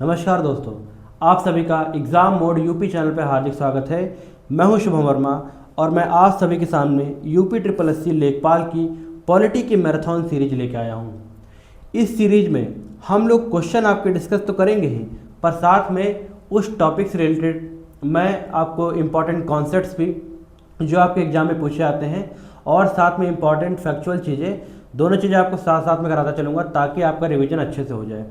नमस्कार दोस्तों, आप सभी का एग्ज़ाम मोड यूपी चैनल पर हार्दिक स्वागत है। मैं हूं शुभम वर्मा और मैं आप सभी के सामने यूपी ट्रिपल एससी लेखपाल की पॉलिटी की मैराथन सीरीज लेके आया हूं। इस सीरीज में हम लोग क्वेश्चन आपके डिस्कस तो करेंगे ही, पर साथ में उस टॉपिक से रिलेटेड मैं आपको इम्पॉर्टेंट कॉन्सेप्ट्स भी जो आपके एग्ज़ाम में पूछे जाते हैं और साथ में इम्पॉर्टेंट फैक्चुअल चीज़ें, दोनों चीज़ें आपको साथ साथ में कराता चलूँगा ताकि आपका रिवीजन अच्छे से हो जाए।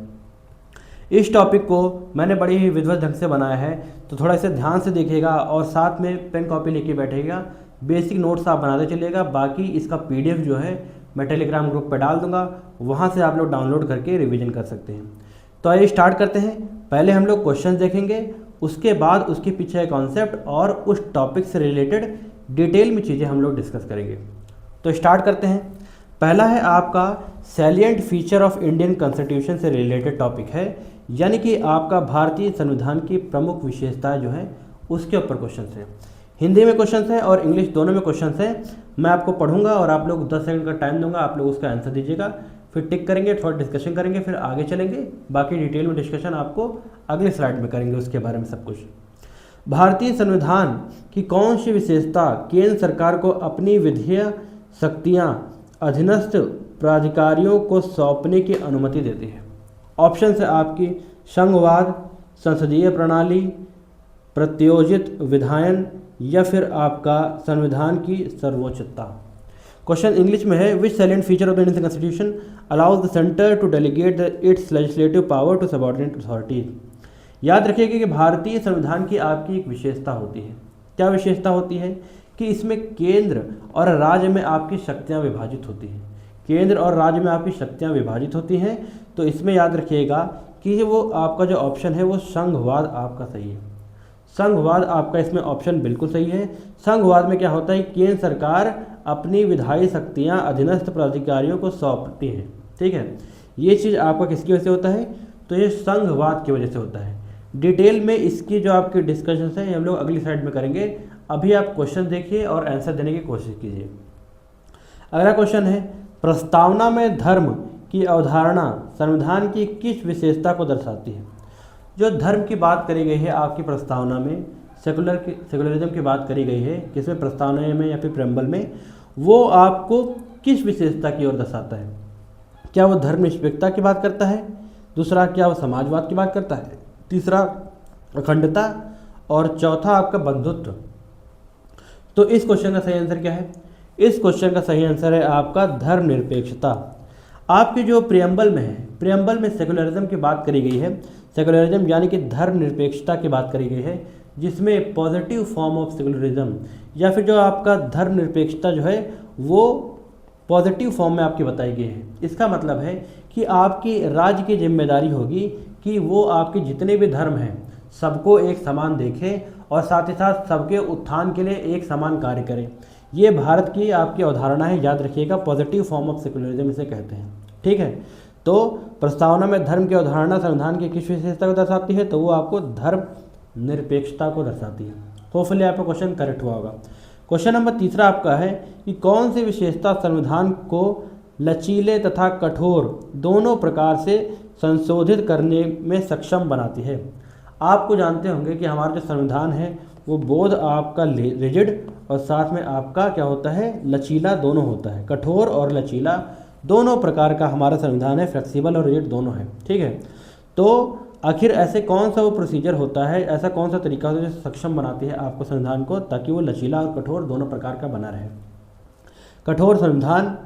इस टॉपिक को मैंने बड़ी ही विधिवत ढंग से बनाया है, तो थोड़ा इसे ध्यान से देखिएगा और साथ में पेन कॉपी लेके बैठिएगा। बेसिक नोट्स आप बनाते चलिएगा। बाकी इसका पीडीएफ जो है मैं टेलीग्राम ग्रुप पर डाल दूंगा, वहाँ से आप लोग डाउनलोड करके रिवीजन कर सकते हैं। तो आइए स्टार्ट करते हैं। पहले हम लोग क्वेश्चन देखेंगे, उसके बाद उसके पीछे कॉन्सेप्ट और उस टॉपिक से रिलेटेड डिटेल में चीज़ें हम लोग डिस्कस करेंगे। तो स्टार्ट करते हैं। पहला है आपका salient feature of Indian constitution से रिलेटेड टॉपिक है, यानी कि आपका भारतीय संविधान की प्रमुख विशेषताएं जो है उसके ऊपर क्वेश्चन है। हिंदी में क्वेश्चन है और इंग्लिश दोनों में क्वेश्चन है। मैं आपको पढ़ूंगा और आप लोग 10 सेकंड का टाइम दूंगा, आप लोग उसका आंसर दीजिएगा, फिर टिक करेंगे, थोड़ा डिस्कशन करेंगे, फिर आगे चलेंगे। बाकी डिटेल में डिस्कशन आपको अगले स्लाइड में करेंगे उसके बारे में सब कुछ। भारतीय संविधान की कौन सी विशेषता केंद्र सरकार को अपनी विधेय शक्तियाँ अधीनस्थ प्राधिकारियों को सौंपने की अनुमति देती है? ऑप्शन है आपकी संघवाद, संसदीय प्रणाली, प्रत्योजित विधायन या फिर आपका संविधान की सर्वोच्चता। क्वेश्चन इंग्लिश में है, which salient feature of the Indian constitution allows the centre to delegate its legislative power to subordinate authorities. याद रखिएगा कि भारतीय संविधान की आपकी एक विशेषता होती है। क्या विशेषता होती है? कि इसमें केंद्र और राज्य में आपकी शक्तियाँ विभाजित होती हैं। केंद्र और राज्य में आपकी शक्तियाँ विभाजित होती हैं, तो इसमें याद रखिएगा कि वो आपका जो ऑप्शन है वो संघवाद आपका सही है। संघवाद आपका इसमें ऑप्शन बिल्कुल सही है। संघवाद में क्या होता है? केंद्र सरकार अपनी विधायी शक्तियाँ अधीनस्थ प्राधिकारियों को सौंपती हैं। ठीक है, ये चीज़ आपका किसकी वजह से होता है? तो ये संघवाद की वजह से होता है। डिटेल में इसकी जो आपकी डिस्कशन है हम लोग अगली साइड में करेंगे। अभी आप क्वेश्चन देखिए और आंसर देने की कोशिश कीजिए। अगला क्वेश्चन है, प्रस्तावना में धर्म की अवधारणा संविधान की किस विशेषता को दर्शाती है? जो धर्म की बात करी गई है आपकी प्रस्तावना में, सेकुलरिज्म की बात करी गई है, किसमें? प्रस्तावना में या फिर प्रेम्बल में, वो आपको किस विशेषता की ओर दर्शाता है? क्या वो धर्मनिरपेक्षता की बात करता है? दूसरा, क्या वो समाजवाद की बात करता है? तीसरा, अखंडता, और चौथा आपका बंधुत्व। तो इस क्वेश्चन का सही आंसर क्या है? इस क्वेश्चन का सही आंसर है आपका धर्मनिरपेक्षता। आपके जो प्रियम्बल में है, प्रियम्बल में सेकुलरिज्म की बात करी गई है। सेकुलरिज्म यानी कि धर्मनिरपेक्षता की बात करी गई है, जिसमें पॉजिटिव फॉर्म ऑफ सेकुलरिज्म या फिर जो आपका धर्मनिरपेक्षता जो है वो पॉजिटिव फॉर्म में आपकी बताई गई है। इसका मतलब है कि आपकी राज्य की जिम्मेदारी होगी कि वो आपके जितने भी धर्म हैं सबको एक समान देखें और साथ ही साथ सबके उत्थान के लिए एक समान कार्य करें। ये भारत की आपकी अवधारणा है, याद रखिएगा। पॉजिटिव फॉर्म ऑफ सेकुलरिज्म इसे कहते हैं। ठीक है, तो प्रस्तावना में धर्म की अवधारणा संविधान की किस विशेषता को दर्शाती है? तो वो आपको धर्म निरपेक्षता को दर्शाती है। होपफुली आपका क्वेश्चन करेक्ट हुआ होगा। क्वेश्चन नंबर तीसरा आपका है कि कौन सी विशेषता संविधान को लचीले तथा कठोर दोनों प्रकार से संशोधित करने में सक्षम बनाती है? आपको जानते होंगे कि हमारा जो संविधान है वो बोध आपका रिजिड और साथ में आपका क्या होता है? लचीला दोनों होता है। कठोर और लचीला दोनों प्रकार का हमारा संविधान है, फ्लेक्सिबल और रिजिड दोनों है। ठीक है, तो आखिर ऐसे कौन सा वो प्रोसीजर होता है, ऐसा कौन सा तरीका होता है जो सक्षम बनाती है आपको संविधान को, ताकि वो लचीला और कठोर दोनों प्रकार का बना रहे? कठोर संविधान,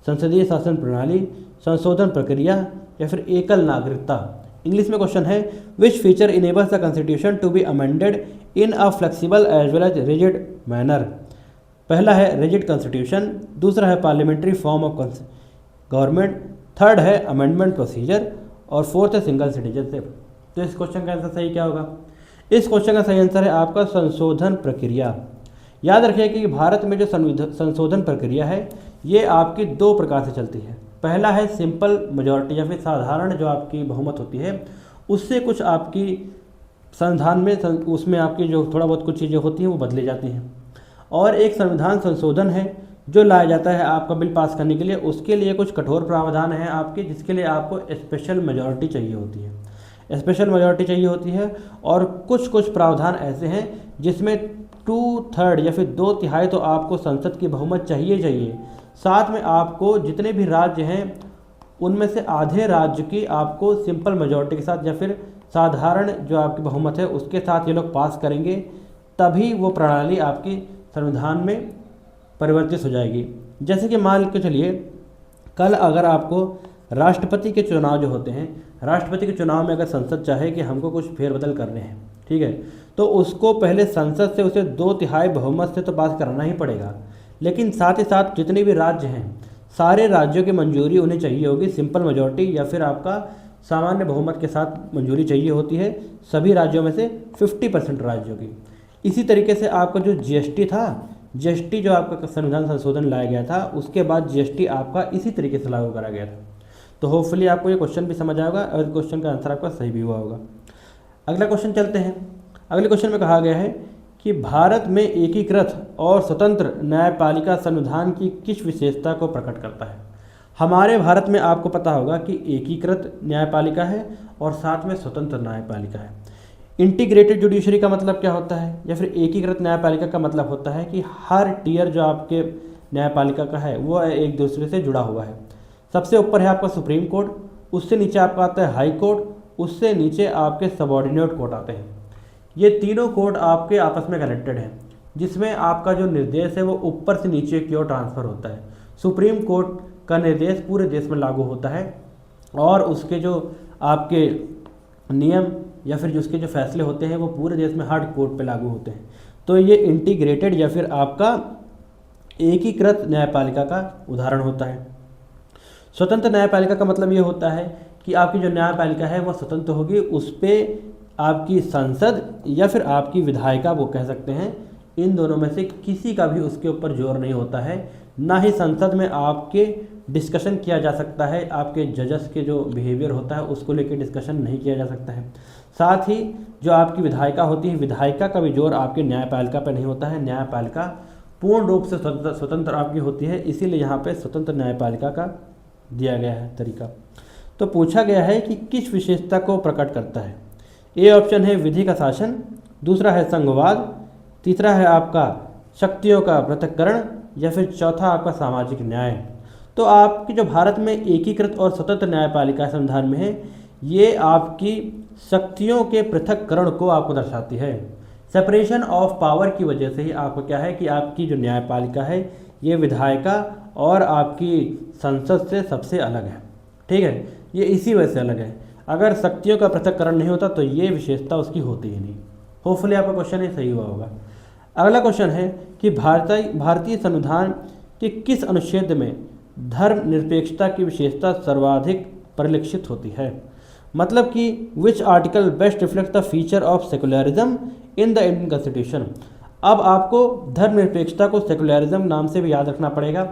संसदीय शासन प्रणाली, संशोधन प्रक्रिया या फिर एकल नागरिकता। इंग्लिश में क्वेश्चन है, which feature enables the constitution to be amended in a flexible as well as rigid manner? पहला है रिजिड कॉन्स्टिट्यूशन, दूसरा है parliamentary form of government, third है अमेंडमेंट प्रोसीजर और फोर्थ है सिंगल सिटीजनशिप। तो इस क्वेश्चन का आंसर सही क्या होगा? इस क्वेश्चन का सही आंसर है आपका संशोधन प्रक्रिया। याद रखिए कि भारत में जो संशोधन प्रक्रिया है ये आपकी दो प्रकार से चलती है। पहला है सिंपल मेजॉरिटी या फिर साधारण जो आपकी बहुमत होती है, उससे कुछ आपकी संविधान में उसमें आपकी जो थोड़ा बहुत कुछ चीज़ें होती हैं वो बदली जाती हैं। और एक संविधान संशोधन है जो लाया जाता है आपका बिल पास करने के लिए, उसके लिए कुछ कठोर प्रावधान हैं आपके, जिसके लिए आपको स्पेशल मेजॉरिटी चाहिए होती है। स्पेशल मेजॉरिटी चाहिए होती है, और कुछ कुछ प्रावधान ऐसे हैं जिसमें 2/3 या फिर 2/3 तो आपको संसद की बहुमत चाहिए। साथ में आपको जितने भी राज्य हैं उनमें से आधे राज्य की आपको सिंपल मेजॉरिटी के साथ या फिर साधारण जो आपकी बहुमत है उसके साथ ये लोग पास करेंगे, तभी वो प्रणाली आपकी संविधान में परिवर्तित हो जाएगी। जैसे कि मान के चलिए कल अगर आपको राष्ट्रपति के चुनाव जो होते हैं, राष्ट्रपति के चुनाव में अगर संसद चाहे कि हमको कुछ फेरबदल करने हैं, ठीक है, तो उसको पहले संसद से उसे 2/3 बहुमत से तो पास कराना ही पड़ेगा। लेकिन साथ ही साथ जितने भी राज्य हैं सारे राज्यों की मंजूरी उन्हें चाहिए होगी, सिंपल मेजॉरिटी या फिर आपका सामान्य बहुमत के साथ मंजूरी चाहिए होती है सभी राज्यों में से 50% राज्यों की। इसी तरीके से आपका जो जीएसटी था, जीएसटी जो आपका संविधान संशोधन लाया गया था उसके बाद जीएसटी आपका इसी तरीके से लागू करा गया था। तो होपफुली आपको ये क्वेश्चन भी समझ आएगा और क्वेश्चन का आंसर आपका सही भी हुआ होगा। अगला क्वेश्चन चलते हैं। अगले क्वेश्चन में कहा गया है कि भारत में एकीकृत और स्वतंत्र न्यायपालिका संविधान की किस विशेषता को प्रकट करता है। हमारे भारत में आपको पता होगा कि एकीकृत न्यायपालिका है और साथ में स्वतंत्र न्यायपालिका है। इंटीग्रेटेड जुडिशरी का मतलब क्या होता है, या फिर एकीकृत न्यायपालिका का मतलब होता है कि हर टियर जो आपके न्यायपालिका का है वो एक दूसरे से जुड़ा हुआ है। सबसे ऊपर है आपका सुप्रीम कोर्ट, उससे नीचे आपका आता है हाई कोर्ट, उससे नीचे आपके सबऑर्डिनेट कोर्ट आते हैं। ये तीनों कोर्ट आपके आपस में कनेक्टेड हैं, जिसमें आपका जो निर्देश है वो ऊपर से नीचे की ओर ट्रांसफ़र होता है। सुप्रीम कोर्ट का निर्देश पूरे देश में लागू होता है और उसके जो आपके नियम या फिर जो उसके जो फैसले होते हैं वो पूरे देश में हर कोर्ट पे लागू होते हैं। तो ये इंटीग्रेटेड या फिर आपका एकीकृत न्यायपालिका का उदाहरण होता है। स्वतंत्र न्यायपालिका का मतलब ये होता है कि आपकी जो न्यायपालिका है वो स्वतंत्र होगी, उस पर आपकी संसद या फिर आपकी विधायिका वो कह सकते हैं, इन दोनों में से किसी का भी उसके ऊपर जोर नहीं होता है। ना ही संसद में आपके डिस्कशन किया जा सकता है, आपके जजेस के जो बिहेवियर होता है उसको लेकर डिस्कशन नहीं किया जा सकता है। साथ ही जो आपकी विधायिका होती है, विधायिका का भी जोर आपके न्यायपालिका पर नहीं होता है। न्यायपालिका पूर्ण रूप से स्वतंत्र आपकी होती है, इसीलिए यहाँ पे स्वतंत्र न्यायपालिका का दिया गया है तरीका। तो पूछा गया है कि किस विशेषता को प्रकट करता है। ए ऑप्शन है विधि का शासन, दूसरा है संघवाद, तीसरा है आपका शक्तियों का पृथक्करण, या फिर चौथा आपका सामाजिक न्याय। तो आपकी जो भारत में एकीकृत और स्वतंत्र न्यायपालिका संविधान में है, ये आपकी शक्तियों के पृथक्करण को आपको दर्शाती है। सेपरेशन ऑफ पावर की वजह से ही आपको क्या है कि आपकी जो न्यायपालिका है ये विधायिका और आपकी संसद से सबसे अलग है, ठीक है, ये इसी वजह से अलग है। अगर शक्तियों का पृथक्करण नहीं होता तो ये विशेषता उसकी होती ही नहीं। होपफुली आपका क्वेश्चन ये सही हुआ होगा। अगला क्वेश्चन है कि भारतीय संविधान के किस अनुच्छेद में धर्मनिरपेक्षता की विशेषता सर्वाधिक परिलक्षित होती है। मतलब कि which article best reflect the feature of secularism in the Indian constitution. अब आपको धर्मनिरपेक्षता को सेकुलरिज्म नाम से भी याद रखना पड़ेगा,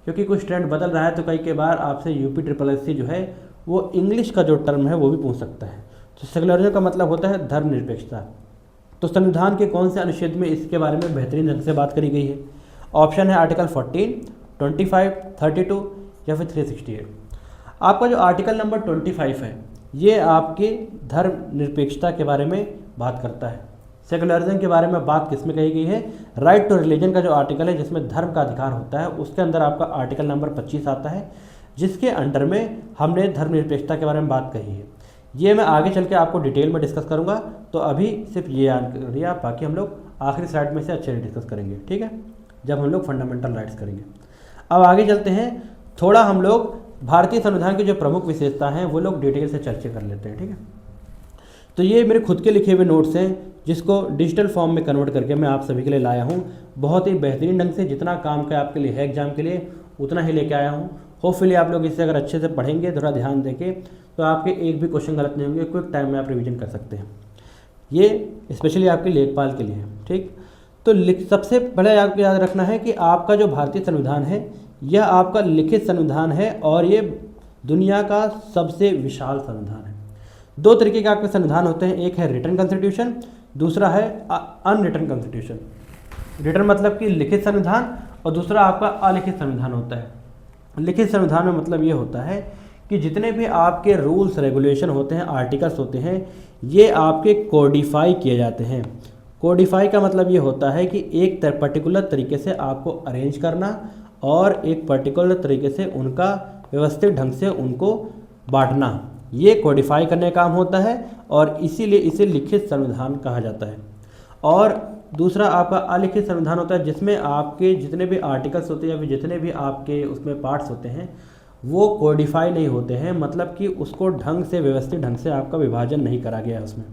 क्योंकि कुछ ट्रेंड बदल रहा है, तो कई बार आपसे UPSSC जो है वो इंग्लिश का जो टर्म है वो भी पूछ सकता है। तो सेकुलरिज्म का मतलब होता है धर्मनिरपेक्षता। तो संविधान के कौन से अनुच्छेद में इसके बारे में बेहतरीन ढंग से बात करी गई है। ऑप्शन है आर्टिकल 14, 25, 32 या फिर 368। आपका जो आर्टिकल नंबर 25 है ये आपके धर्मनिरपेक्षता के बारे में बात करता है। सेकुलरिज्म के बारे में बात किस में कही गई है, राइट टू रिलीजन का जो आर्टिकल है जिसमें धर्म का अधिकार होता है, उसके अंदर आपका आर्टिकल नंबर 25 आता है, जिसके अंडर में हमने धर्मनिरपेक्षता के बारे में बात कही है। ये मैं आगे चल के आपको डिटेल में डिस्कस करूंगा, तो अभी सिर्फ ये याद करिए आप, बाकी हम लोग आखिरी स्लाइड में से अच्छे से डिस्कस करेंगे, ठीक है, जब हम लोग फंडामेंटल राइट्स करेंगे। अब आगे चलते हैं, थोड़ा हम लोग भारतीय संविधान की जो प्रमुख विशेषता हैं वो लोग डिटेल से चर्चा कर लेते हैं, ठीक है। तो ये मेरे खुद के लिखे हुए नोट्स हैं जिसको डिजिटल फॉर्म में कन्वर्ट करके मैं आप सभी के लिए लाया हूँ। बहुत ही बेहतरीन ढंग से, जितना काम का आपके लिए है एग्जाम के लिए उतना ही लेके आया हूँ। होपफुली आप लोग इसे अगर अच्छे से पढ़ेंगे, थोड़ा ध्यान देके, तो आपके एक भी क्वेश्चन गलत नहीं होंगे, क्विक टाइम में आप रिवीजन कर सकते हैं। ये स्पेशली आपके लेखपाल के लिए है, ठीक। तो सबसे पहले आपको याद रखना है कि आपका जो भारतीय संविधान है यह आपका लिखित संविधान है और ये दुनिया का सबसे विशाल संविधान है। दो तरीके के आपके संविधान होते हैं, एक है रिटन कॉन्स्टिट्यूशन, दूसरा है अनरिटन कॉन्स्टिट्यूशन। रिटन मतलब कि लिखित संविधान और दूसरा आपका अलिखित संविधान होता है। लिखित संविधान में मतलब ये होता है कि कि जितने भी आपके रूल्स रेगुलेशन होते हैं, आर्टिकल्स होते हैं, ये आपके कोडिफाई किए जाते हैं। कोडिफाई का मतलब ये होता है कि एक पर्टिकुलर तरीके से आपको अरेंज करना और एक पर्टिकुलर तरीके से उनका व्यवस्थित ढंग से उनको बांटना, ये कोडिफाई करने का काम होता है और इसीलिए इसे लिखित संविधान कहा जाता है। और दूसरा आपका अलिखित संविधान होता है, जिसमें आपके जितने भी आर्टिकल्स होते हैं या फिर जितने भी आपके उसमें पार्ट्स होते हैं वो कोडिफाई नहीं होते हैं, मतलब कि उसको ढंग से व्यवस्थित ढंग से आपका विभाजन नहीं करा गया है उसमें।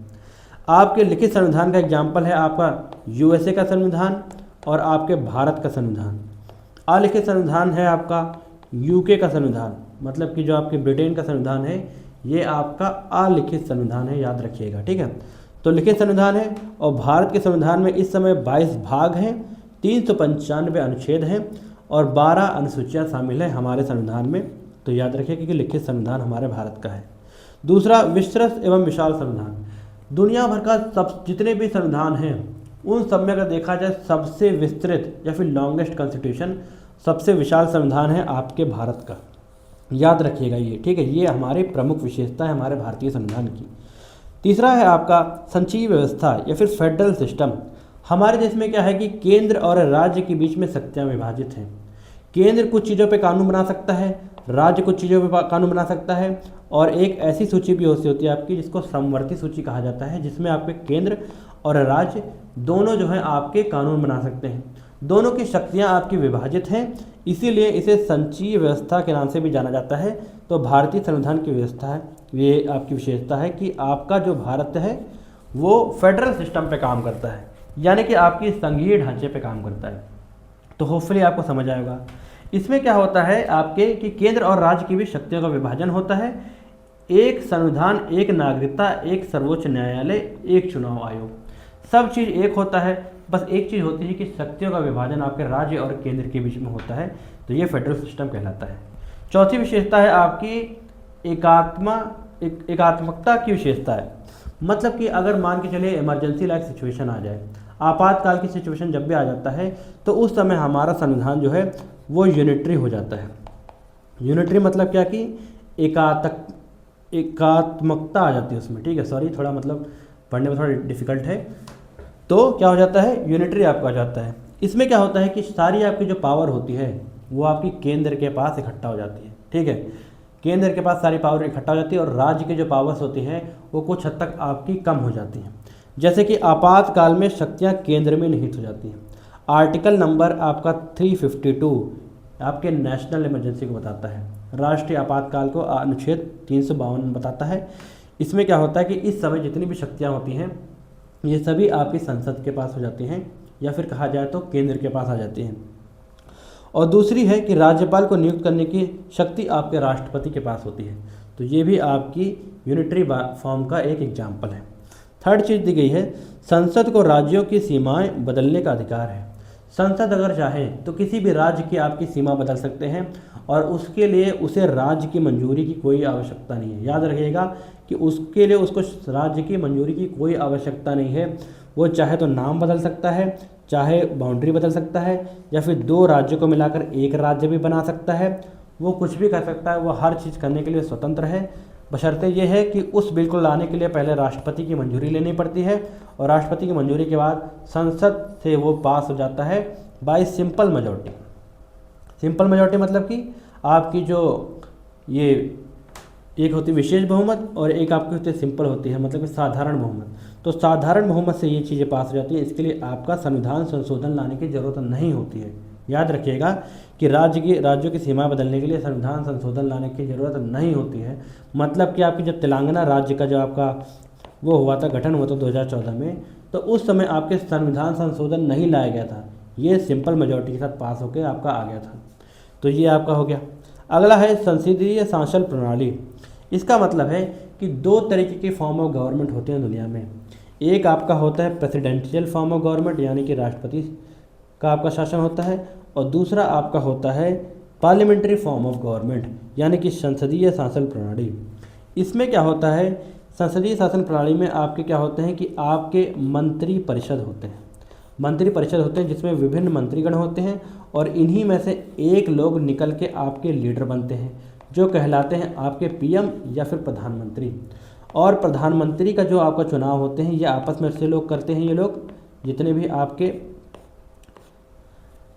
आपके लिखित संविधान का एग्जाम्पल है आपका यूएसए का संविधान और आपके भारत का संविधान। अलिखित संविधान है आपका यूके का संविधान, मतलब कि जो आपके ब्रिटेन का संविधान है ये आपका अलिखित संविधान है, याद रखिएगा, ठीक है। तो लिखित संविधान है और भारत के संविधान में इस समय 22 भाग हैं, 395 अनुच्छेद हैं और 12 अनुसूचियाँ शामिल हैं हमारे संविधान में। तो याद रखिए कि लिखित संविधान हमारे भारत का है। दूसरा, विस्तृत एवं विशाल संविधान। दुनिया भर का सब जितने भी संविधान हैं उन सब में अगर देखा जाए सबसे विस्तृत या फिर लॉन्गेस्ट कॉन्स्टिट्यूशन, सबसे विशाल संविधान है आपके भारत का, याद रखिएगा ये, ठीक है। ये हमारी प्रमुख विशेषता है हमारे भारतीय संविधान की। तीसरा है आपका संचयी व्यवस्था या फिर फेडरल सिस्टम। हमारे देश में क्या है कि केंद्र और राज्य के बीच में शक्तियाँ विभाजित हैं। केंद्र कुछ चीज़ों पे कानून बना सकता है, राज्य कुछ चीज़ों पे कानून बना सकता है, और एक ऐसी सूची भी होती है आपकी जिसको समवर्ती सूची कहा जाता है, जिसमें आपके केंद्र और राज्य दोनों जो है आपके कानून बना सकते हैं। दोनों की शक्तियाँ आपकी विभाजित हैं, इसीलिए इसे संचयी व्यवस्था के नाम से भी जाना जाता है। तो भारतीय संविधान की व्यवस्था है, ये आपकी विशेषता है कि आपका जो भारत है वो फेडरल सिस्टम पे काम करता है, यानी कि आपकी संघीय ढांचे पे काम करता है। तो होपफुली आपको समझ आएगा। इसमें क्या होता है आपके कि केंद्र और राज्य की भी शक्तियों का विभाजन होता है। एक संविधान, एक नागरिकता, एक सर्वोच्च न्यायालय, एक चुनाव आयोग, सब चीज़ एक होता है। बस एक चीज़ होती है कि शक्तियों का विभाजन आपके राज्य और केंद्र के बीच में होता है, तो ये फेडरल सिस्टम कहलाता है। चौथी विशेषता है आपकी एकात्मकता की विशेषता है, मतलब कि अगर मान के चलिए इमरजेंसी लाइक सिचुएशन आ जाए, आपातकाल की सिचुएशन जब भी आ जाता है, तो उस समय हमारा संविधान जो है वो यूनिटरी हो जाता है। यूनिटरी मतलब क्या कि एकात्मकता आ जाती है उसमें, ठीक है। सॉरी, थोड़ा मतलब पढ़ने में थोड़ा डिफिकल्ट है। तो क्या हो जाता है, यूनिटरी आपका आ जाता है। इसमें क्या होता है कि सारी आपकी जो पावर होती है वो आपकी केंद्र के पास इकट्ठा हो जाती है, ठीक है। केंद्र के पास सारी पावर इकट्ठा हो जाती है और राज्य की जो पावर्स होती हैं वो कुछ हद तक आपकी कम हो जाती हैं। जैसे कि आपातकाल में शक्तियाँ केंद्र में निहित हो जाती हैं। आर्टिकल नंबर आपका 352 आपके नेशनल इमरजेंसी को बताता है, राष्ट्रीय आपातकाल को अनुच्छेद 352 बताता है। इसमें क्या होता है कि इस समय जितनी भी शक्तियाँ होती हैं ये सभी आपकी संसद के पास हो जाती हैं, या फिर कहा जाए तो केंद्र के पास आ जाती हैं। और दूसरी है कि राज्यपाल को नियुक्त करने की शक्ति आपके राष्ट्रपति के पास होती है। तो ये भी आपकी यूनिटरी फॉर्म का एक एग्जाम्पल है। थर्ड चीज़ दी गई है, संसद को राज्यों की सीमाएं बदलने का अधिकार है। संसद अगर चाहे तो किसी भी राज्य की आपकी सीमा बदल सकते हैं और उसके लिए उसे राज्य की मंजूरी की कोई आवश्यकता नहीं है। याद रखिएगा कि उसके लिए उसको राज्य की मंजूरी की कोई आवश्यकता नहीं है। वो चाहे तो नाम बदल सकता है, चाहे बाउंड्री बदल सकता है, या फिर दो राज्यों को मिलाकर एक राज्य भी बना सकता है। वो कुछ भी कर सकता है, वो हर चीज़ करने के लिए स्वतंत्र है। बशर्ते ये है कि उस बिल को लाने के लिए पहले राष्ट्रपति की मंजूरी लेनी पड़ती है और राष्ट्रपति की मंजूरी के बाद संसद से वो पास हो जाता है bye simple majority. Simple majority मतलब कि आपकी जो ये एक होती है विशेष बहुमत और एक आपकी होती है सिंपल होती है, मतलब कि साधारण बहुमत। तो साधारण बहुमत से ये चीज़ें पास हो जाती हैं। इसके लिए आपका संविधान संशोधन लाने की ज़रूरत नहीं होती है। याद रखिएगा कि राज्यों की सीमा बदलने के लिए संविधान संशोधन लाने की ज़रूरत नहीं होती है। मतलब कि आपकी जब तेलंगाना राज्य का जो आपका वो हुआ था, गठन हुआ था 2014 में, तो उस समय आपके संविधान संशोधन नहीं लाया गया था। ये सिंपल मेजॉरिटी के साथ पास होकर आपका आ गया था। तो ये आपका हो गया। अगला है संसदीय शासन प्रणाली। इसका मतलब है कि दो तरीके की फॉर्म ऑफ गवर्नमेंट होते हैं दुनिया में। एक आपका होता है प्रेसिडेंशियल फॉर्म ऑफ गवर्नमेंट, यानी कि राष्ट्रपति का आपका शासन होता है, और दूसरा आपका होता है पार्लियामेंट्री फॉर्म ऑफ गवर्नमेंट, यानी कि संसदीय शासन प्रणाली। इसमें क्या होता है, संसदीय शासन प्रणाली में आपके क्या होते हैं कि आपके मंत्री परिषद होते हैं। मंत्री परिषद होते हैं जिसमें विभिन्न मंत्रीगण होते हैं और इन्हीं में से एक लोग निकल के आपके लीडर बनते हैं। जो कहलाते हैं आपके पीएम या फिर प्रधानमंत्री। और प्रधानमंत्री का जो आपका चुनाव होते हैं ये आपस में से लोग करते हैं, ये लोग जितने भी आपके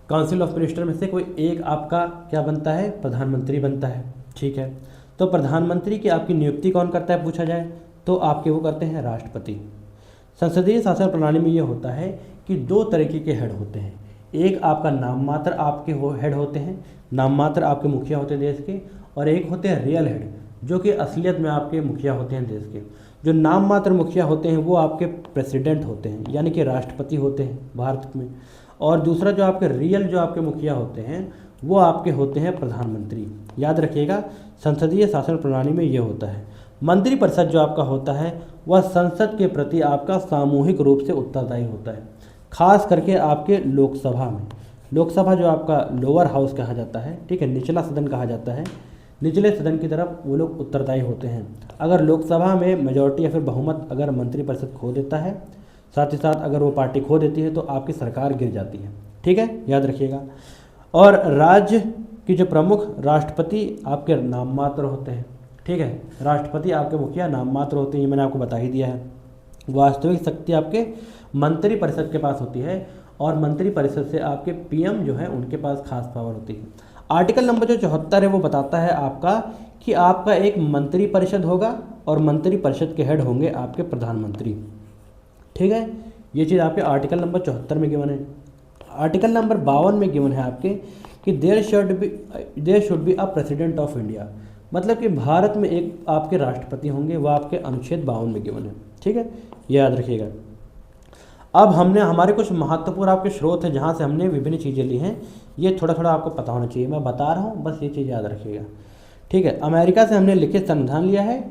काउंसिल ऑफ मिनिस्टर में से कोई एक आपका क्या बनता है, प्रधानमंत्री बनता है। ठीक है, तो प्रधानमंत्री की आपकी नियुक्ति कौन करता है पूछा जाए तो आपके वो करते हैं राष्ट्रपति। संसदीय शासन प्रणाली में ये होता है कि दो तरीके के हेड होते हैं। एक आपका नाम मात्र आपके हेड होते हैं, नाम मात्र आपके मुखिया होते हैं देश के, और एक होते हैं रियल हेड जो कि असलियत में आपके मुखिया होते हैं देश के। जो नाम मात्र मुखिया होते हैं वो आपके प्रेसिडेंट होते हैं, यानी कि राष्ट्रपति होते हैं भारत में। और दूसरा जो आपके रियल जो आपके मुखिया होते हैं वो आपके होते हैं प्रधानमंत्री। याद रखिएगा, संसदीय शासन प्रणाली में ये होता है। मंत्रिपरिषद जो आपका होता है वह संसद के प्रति आपका सामूहिक रूप से उत्तरदायी होता है, खास करके आपके लोकसभा में। लोकसभा जो आपका लोअर हाउस कहा जाता है, ठीक है, निचला सदन कहा जाता है, निचले सदन की तरफ वो लोग उत्तरदायी होते हैं। अगर लोकसभा में मेजॉरिटी या फिर बहुमत अगर मंत्रिपरिषद खो देता है, साथ ही साथ अगर वो पार्टी खो देती है तो आपकी सरकार गिर जाती है। ठीक है, याद रखिएगा। और राज्य की जो प्रमुख राष्ट्रपति आपके नाम मात्र होते हैं। ठीक है, राष्ट्रपति आपके मुखिया नाम मात्र होते हैं, ये मैंने आपको बता ही दिया है। वास्तविक शक्ति आपके मंत्रिपरिषद के पास होती है और मंत्रिपरिषद से आपके पीएम जो है उनके पास खास पावर होती है। आर्टिकल नंबर जो 74 है वो बताता है आपका कि आपका एक मंत्रिपरिषद होगा और मंत्रिपरिषद के हेड होंगे आपके प्रधानमंत्री। ठीक है, ये चीज़ आपके आर्टिकल नंबर 74 में गिवन है। आर्टिकल नंबर 52 में गिवन है आपके कि there should be a president of India, मतलब कि भारत में एक आपके राष्ट्रपति होंगे, वो आपके अनुच्छेद 52 में गिवन है। ठीक है, ये याद रखिएगा। अब हमने हमारे कुछ महत्वपूर्ण आपके स्रोत हैं जहाँ से हमने विभिन्न चीज़ें ली हैं, ये थोड़ा थोड़ा आपको पता होना चाहिए, मैं बता रहा हूँ, बस ये चीज़ याद रखिएगा। ठीक है, अमेरिका से हमने लिखित संविधान लिया है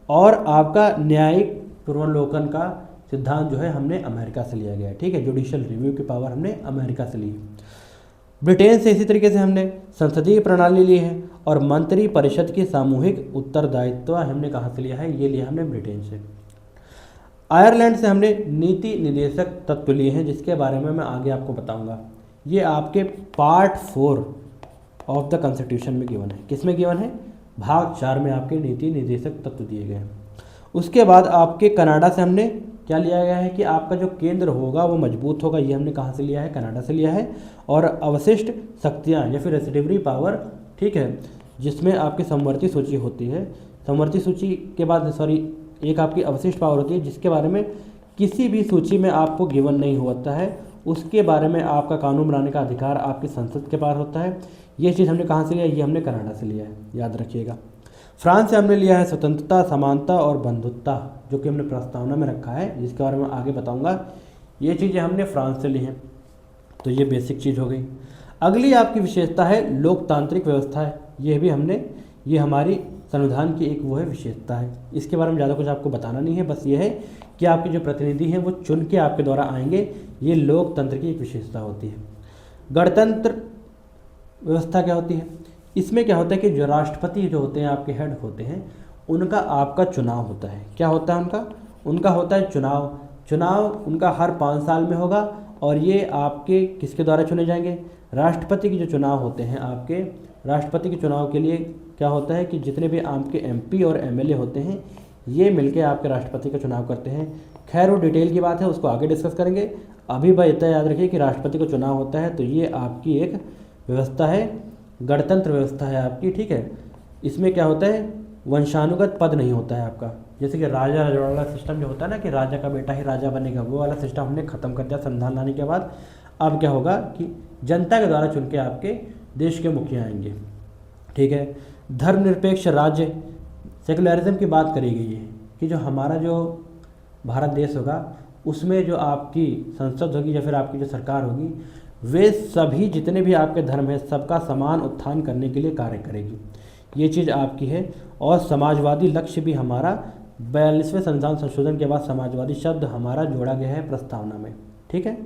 और आपका न्यायिक पूर्वावलोकन का सिद्धांत जो है हमने अमेरिका से लिया गया है। ठीक है, जुडिशियल रिव्यू की पावर हमने अमेरिका से ली है। ब्रिटेन से इसी तरीके से हमने संसदीय प्रणाली ली है और मंत्री परिषद की सामूहिक उत्तरदायित्व हमने कहाँ से लिया है, ये लिया हमने ब्रिटेन से। आयरलैंड से हमने नीति निर्देशक तत्व लिए हैं जिसके बारे में मैं आगे आपको बताऊंगा। ये आपके पार्ट 4 ऑफ द कॉन्स्टिट्यूशन में गिवन है। किस में गिवन है, भाग 4 में आपके नीति निर्देशक तत्व दिए गए हैं। उसके बाद आपके कनाडा से हमने क्या लिया गया है कि आपका जो केंद्र होगा वो मजबूत होगा, ये हमने कहाँ से लिया है, कनाडा से लिया है। और अवशिष्ट शक्तियाँ या फिर रेसिडिवरी पावर, ठीक है, जिसमें आपकी समवर्ती सूची होती है। समवर्ती सूची के बाद एक आपकी अवशिष्ट पावर होती है जिसके बारे में किसी भी सूची में आपको गिवन नहीं होता है, उसके बारे में आपका कानून बनाने का अधिकार आपकी संसद के पास होता है। ये चीज़ हमने कहाँ से लिया है, ये हमने कनाडा से लिया है, याद रखिएगा। फ्रांस से हमने लिया है स्वतंत्रता, समानता और बंधुत्ता, जो कि हमने प्रस्तावना में रखा है, जिसके बारे में आगे बताऊंगा। ये चीज़ें हमने फ्रांस से ली हैं, तो ये बेसिक चीज़ हो गई। अगली आपकी विशेषता है लोकतांत्रिक व्यवस्था है, ये हमारी संविधान की एक वो है विशेषता है। इसके बारे में ज़्यादा कुछ आपको बताना नहीं है, बस ये है कि आपके जो प्रतिनिधि हैं वो चुन के आपके द्वारा आएंगे, ये लोकतंत्र की एक विशेषता होती है। गणतंत्र व्यवस्था क्या होती है, इसमें क्या होता है कि जो राष्ट्रपति जो होते हैं आपके हेड होते हैं, उनका आपका चुनाव होता है। क्या होता है उनका होता है चुनाव उनका हर 5 साल में होगा और ये आपके किसके द्वारा चुने जाएंगे, राष्ट्रपति के जो चुनाव होते हैं आपके राष्ट्रपति के चुनाव के लिए क्या होता है कि जितने भी आपके एमपी और एमएलए होते हैं ये मिलके आपके राष्ट्रपति का चुनाव करते हैं। खैर वो डिटेल की बात है, उसको आगे डिस्कस करेंगे। अभी भाई इतना याद रखिए कि राष्ट्रपति का चुनाव होता है, तो ये आपकी एक व्यवस्था है, गणतंत्र व्यवस्था है आपकी। ठीक है, इसमें क्या होता है, वंशानुगत पद नहीं होता है आपका। जैसे कि राजा रजवाड़ा सिस्टम जो होता है ना कि राजा का बेटा ही राजा बनेगा, वो वाला सिस्टम हमने ख़त्म कर दिया संविधान लाने के बाद। अब क्या होगा कि जनता के द्वारा चुन के आपके देश के मुखिया आएंगे। ठीक है, धर्मनिरपेक्ष राज्य, सेकुलरिज्म की बात करी गई है कि जो हमारा जो भारत देश होगा उसमें जो आपकी संसद होगी या फिर आपकी जो सरकार होगी, वे सभी जितने भी आपके धर्म हैं सबका समान उत्थान करने के लिए कार्य करेगी, ये चीज़ आपकी है। और समाजवादी लक्ष्य भी हमारा 42वें संविधान संशोधन के बाद समाजवादी शब्द हमारा जोड़ा गया है प्रस्तावना में। ठीक है,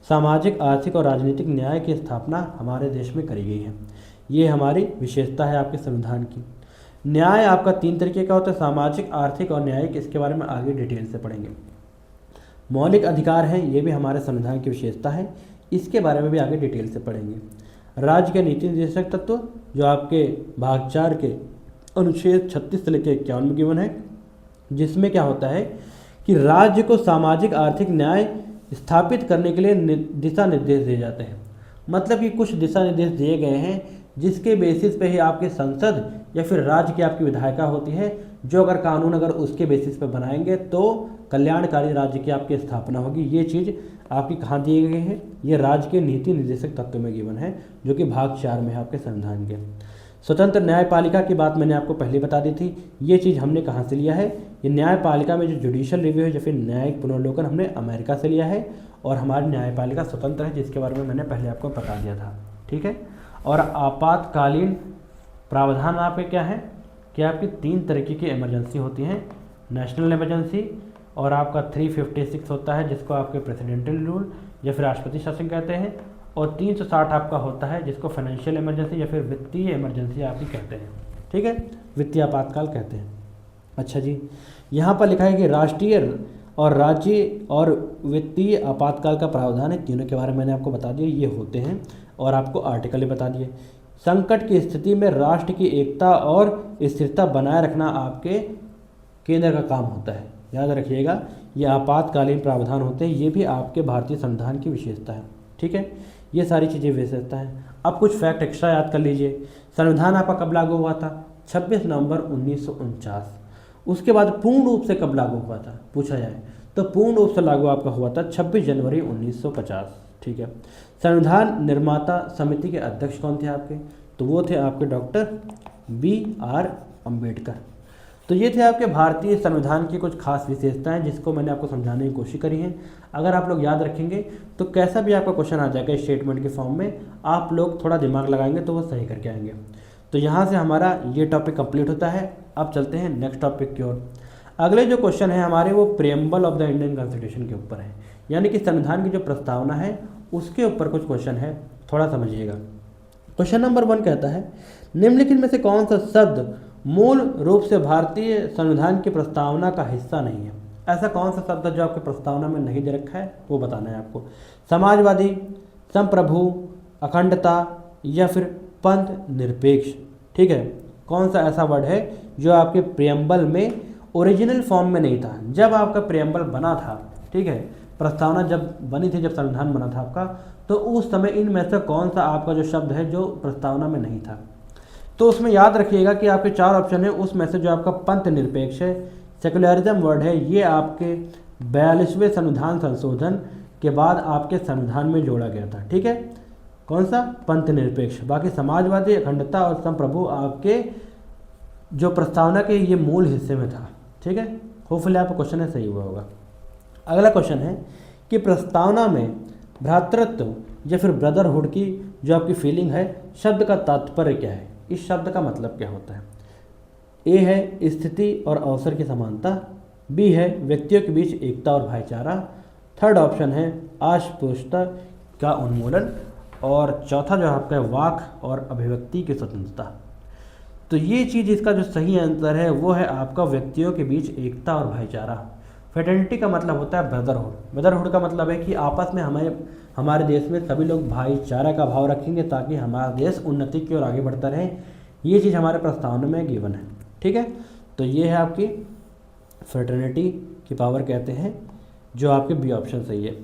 सामाजिक, आर्थिक और राजनीतिक न्याय की स्थापना हमारे देश में करी गई है, ये हमारी विशेषता है आपके संविधान की। न्याय आपका 3 तरीके का होता है, सामाजिक, आर्थिक और न्यायिक, इसके बारे में आगे डिटेल से पढ़ेंगे। मौलिक अधिकार हैं, ये भी हमारे संविधान की विशेषता है, इसके बारे में भी आगे डिटेल से पढ़ेंगे। राज्य के नीति निर्देशक तत्व जो आपके भाग 4 के अनुच्छेद 36 से लेकर 51 में गिवन है, जिसमें क्या होता है कि राज्य को सामाजिक आर्थिक न्याय स्थापित करने के लिए दिशा निर्देश दिए जाते हैं। मतलब कि कुछ दिशा निर्देश दिए गए हैं जिसके बेसिस पे ही आपके संसद या फिर राज्य की आपकी विधायिका होती है, जो अगर कानून अगर उसके बेसिस पे बनाएंगे तो कल्याणकारी राज्य की आपकी स्थापना होगी। ये चीज़ आपकी कहाँ दिए गए हैं, ये राज्य के नीति निर्देशक तत्व में गिवन है, जो कि भाग 4 में है आपके संविधान के। स्वतंत्र न्यायपालिका की बात मैंने आपको पहले बता दी थी। ये चीज़ हमने कहाँ से लिया है, ये न्यायपालिका में जो जुडिशियल रिव्यू है या फिर न्यायिक पुनर्लोकन हमने अमेरिका से लिया है, और हमारी न्यायपालिका स्वतंत्र है, जिसके बारे में मैंने पहले आपको बता दिया था। ठीक है। और आपातकालीन प्रावधान आपके क्या है कि आपकी 3 तरीके की इमरजेंसी होती हैं, नेशनल इमरजेंसी, और आपका 356 होता है जिसको आपके प्रेसिडेंशियल रूल या फिर राष्ट्रपति शासन कहते हैं, और 360 आपका होता है जिसको फाइनेंशियल इमरजेंसी या फिर वित्तीय इमरजेंसी आपकी कहते हैं। ठीक है, वित्तीय आपातकाल कहते हैं। अच्छा जी, यहाँ पर लिखा है कि राष्ट्रीय और राज्य और वित्तीय आपातकाल का प्रावधान है, तीनों के बारे में मैंने आपको बता दिया ये होते हैं, और आपको आर्टिकल ही बता दिए। संकट की स्थिति में राष्ट्र की एकता और स्थिरता बनाए रखना आपके केंद्र का काम होता है। याद रखिएगा, ये आपातकालीन प्रावधान होते हैं, ये भी आपके भारतीय संविधान की विशेषता है। ठीक है, ये सारी चीज़ें विशेषता हैं। अब कुछ फैक्ट एक्स्ट्रा याद कर लीजिए। संविधान आपका कब लागू हुआ था? 26 नवंबर 1949। उसके बाद पूर्ण रूप से कब लागू हुआ था पूछा जाए तो पूर्ण रूप से लागू आपका हुआ था 26 जनवरी 1950। ठीक है। संविधान निर्माता समिति के अध्यक्ष कौन थे आपके? तो वो थे आपके डॉक्टर BR अम्बेडकर। तो ये थे आपके भारतीय संविधान की कुछ खास विशेषताएं जिसको मैंने आपको समझाने की कोशिश करी है। अगर आप लोग याद रखेंगे तो कैसा भी आपका क्वेश्चन आ जाएगा स्टेटमेंट के फॉर्म में, आप लोग थोड़ा दिमाग लगाएंगे तो वो सही करके आएंगे। तो यहाँ से हमारा ये टॉपिक कंप्लीट होता है। अब चलते हैं नेक्स्ट टॉपिक की ओर। अगले जो क्वेश्चन है हमारे वो preamble of the Indian constitution के ऊपर है, यानी कि संविधान की जो प्रस्तावना है उसके ऊपर कुछ क्वेश्चन है, थोड़ा समझिएगा। क्वेश्चन नंबर 1 कहता है निम्नलिखित में से कौन सा शब्द मूल रूप से भारतीय संविधान की प्रस्तावना का हिस्सा नहीं है? ऐसा कौन सा शब्द है जो आपके प्रस्तावना में नहीं दे रखा है, वो बताना है आपको। समाजवादी, संप्रभु, अखंडता या फिर पंथ निरपेक्ष। ठीक है, कौन सा ऐसा वर्ड है जो आपके प्रियम्बल में ओरिजिनल फॉर्म में नहीं था? जब आपका प्रियम्बल बना था, ठीक है, प्रस्तावना जब बनी थी, जब संविधान बना था आपका, तो उस समय इनमें से कौन सा आपका जो शब्द है जो प्रस्तावना में नहीं था? तो उसमें याद रखिएगा कि आपके 4 ऑप्शन है, उसमें से जो आपका पंथ निरपेक्ष है, सेकुलरिज्म वर्ड है, ये आपके 42वें संविधान संशोधन के बाद आपके संविधान में जोड़ा गया था। ठीक है, कौन सा? पंथ निरपेक्ष। बाकी समाजवादी, अखंडता और संप्रभु आपके जो प्रस्तावना के ये मूल हिस्से में था। ठीक है, होपफुली आपका क्वेश्चन है सही हुआ होगा। अगला क्वेश्चन है कि प्रस्तावना में भ्रातृत्व या फिर ब्रदरहुड की जो आपकी फीलिंग है, शब्द का तात्पर्य क्या है? इस शब्द का मतलब क्या होता है? ए है स्थिति और अवसर की समानता, बी है व्यक्तियों के बीच एकता और भाईचारा, थर्ड ऑप्शन है अस्पृश्यता का उन्मूलन, और चौथा जो आपका है वाक और अभिव्यक्ति की स्वतंत्रता। तो ये चीज़ इसका जो सही आंसर है वो है आपका व्यक्तियों के बीच एकता और भाईचारा। फ्रेटर्निटी का मतलब होता है ब्रदरहुड। ब्रदरहुड का मतलब है कि आपस में हमारे देश में सभी लोग भाईचारा का भाव रखेंगे ताकि हमारा देश उन्नति की ओर आगे बढ़ता रहे। ये चीज़ हमारे प्रस्तावना में गिवन है। ठीक है, तो ये है आपकी फ्रेटर्निटी की पावर कहते हैं, जो आपके बी ऑप्शन सही है।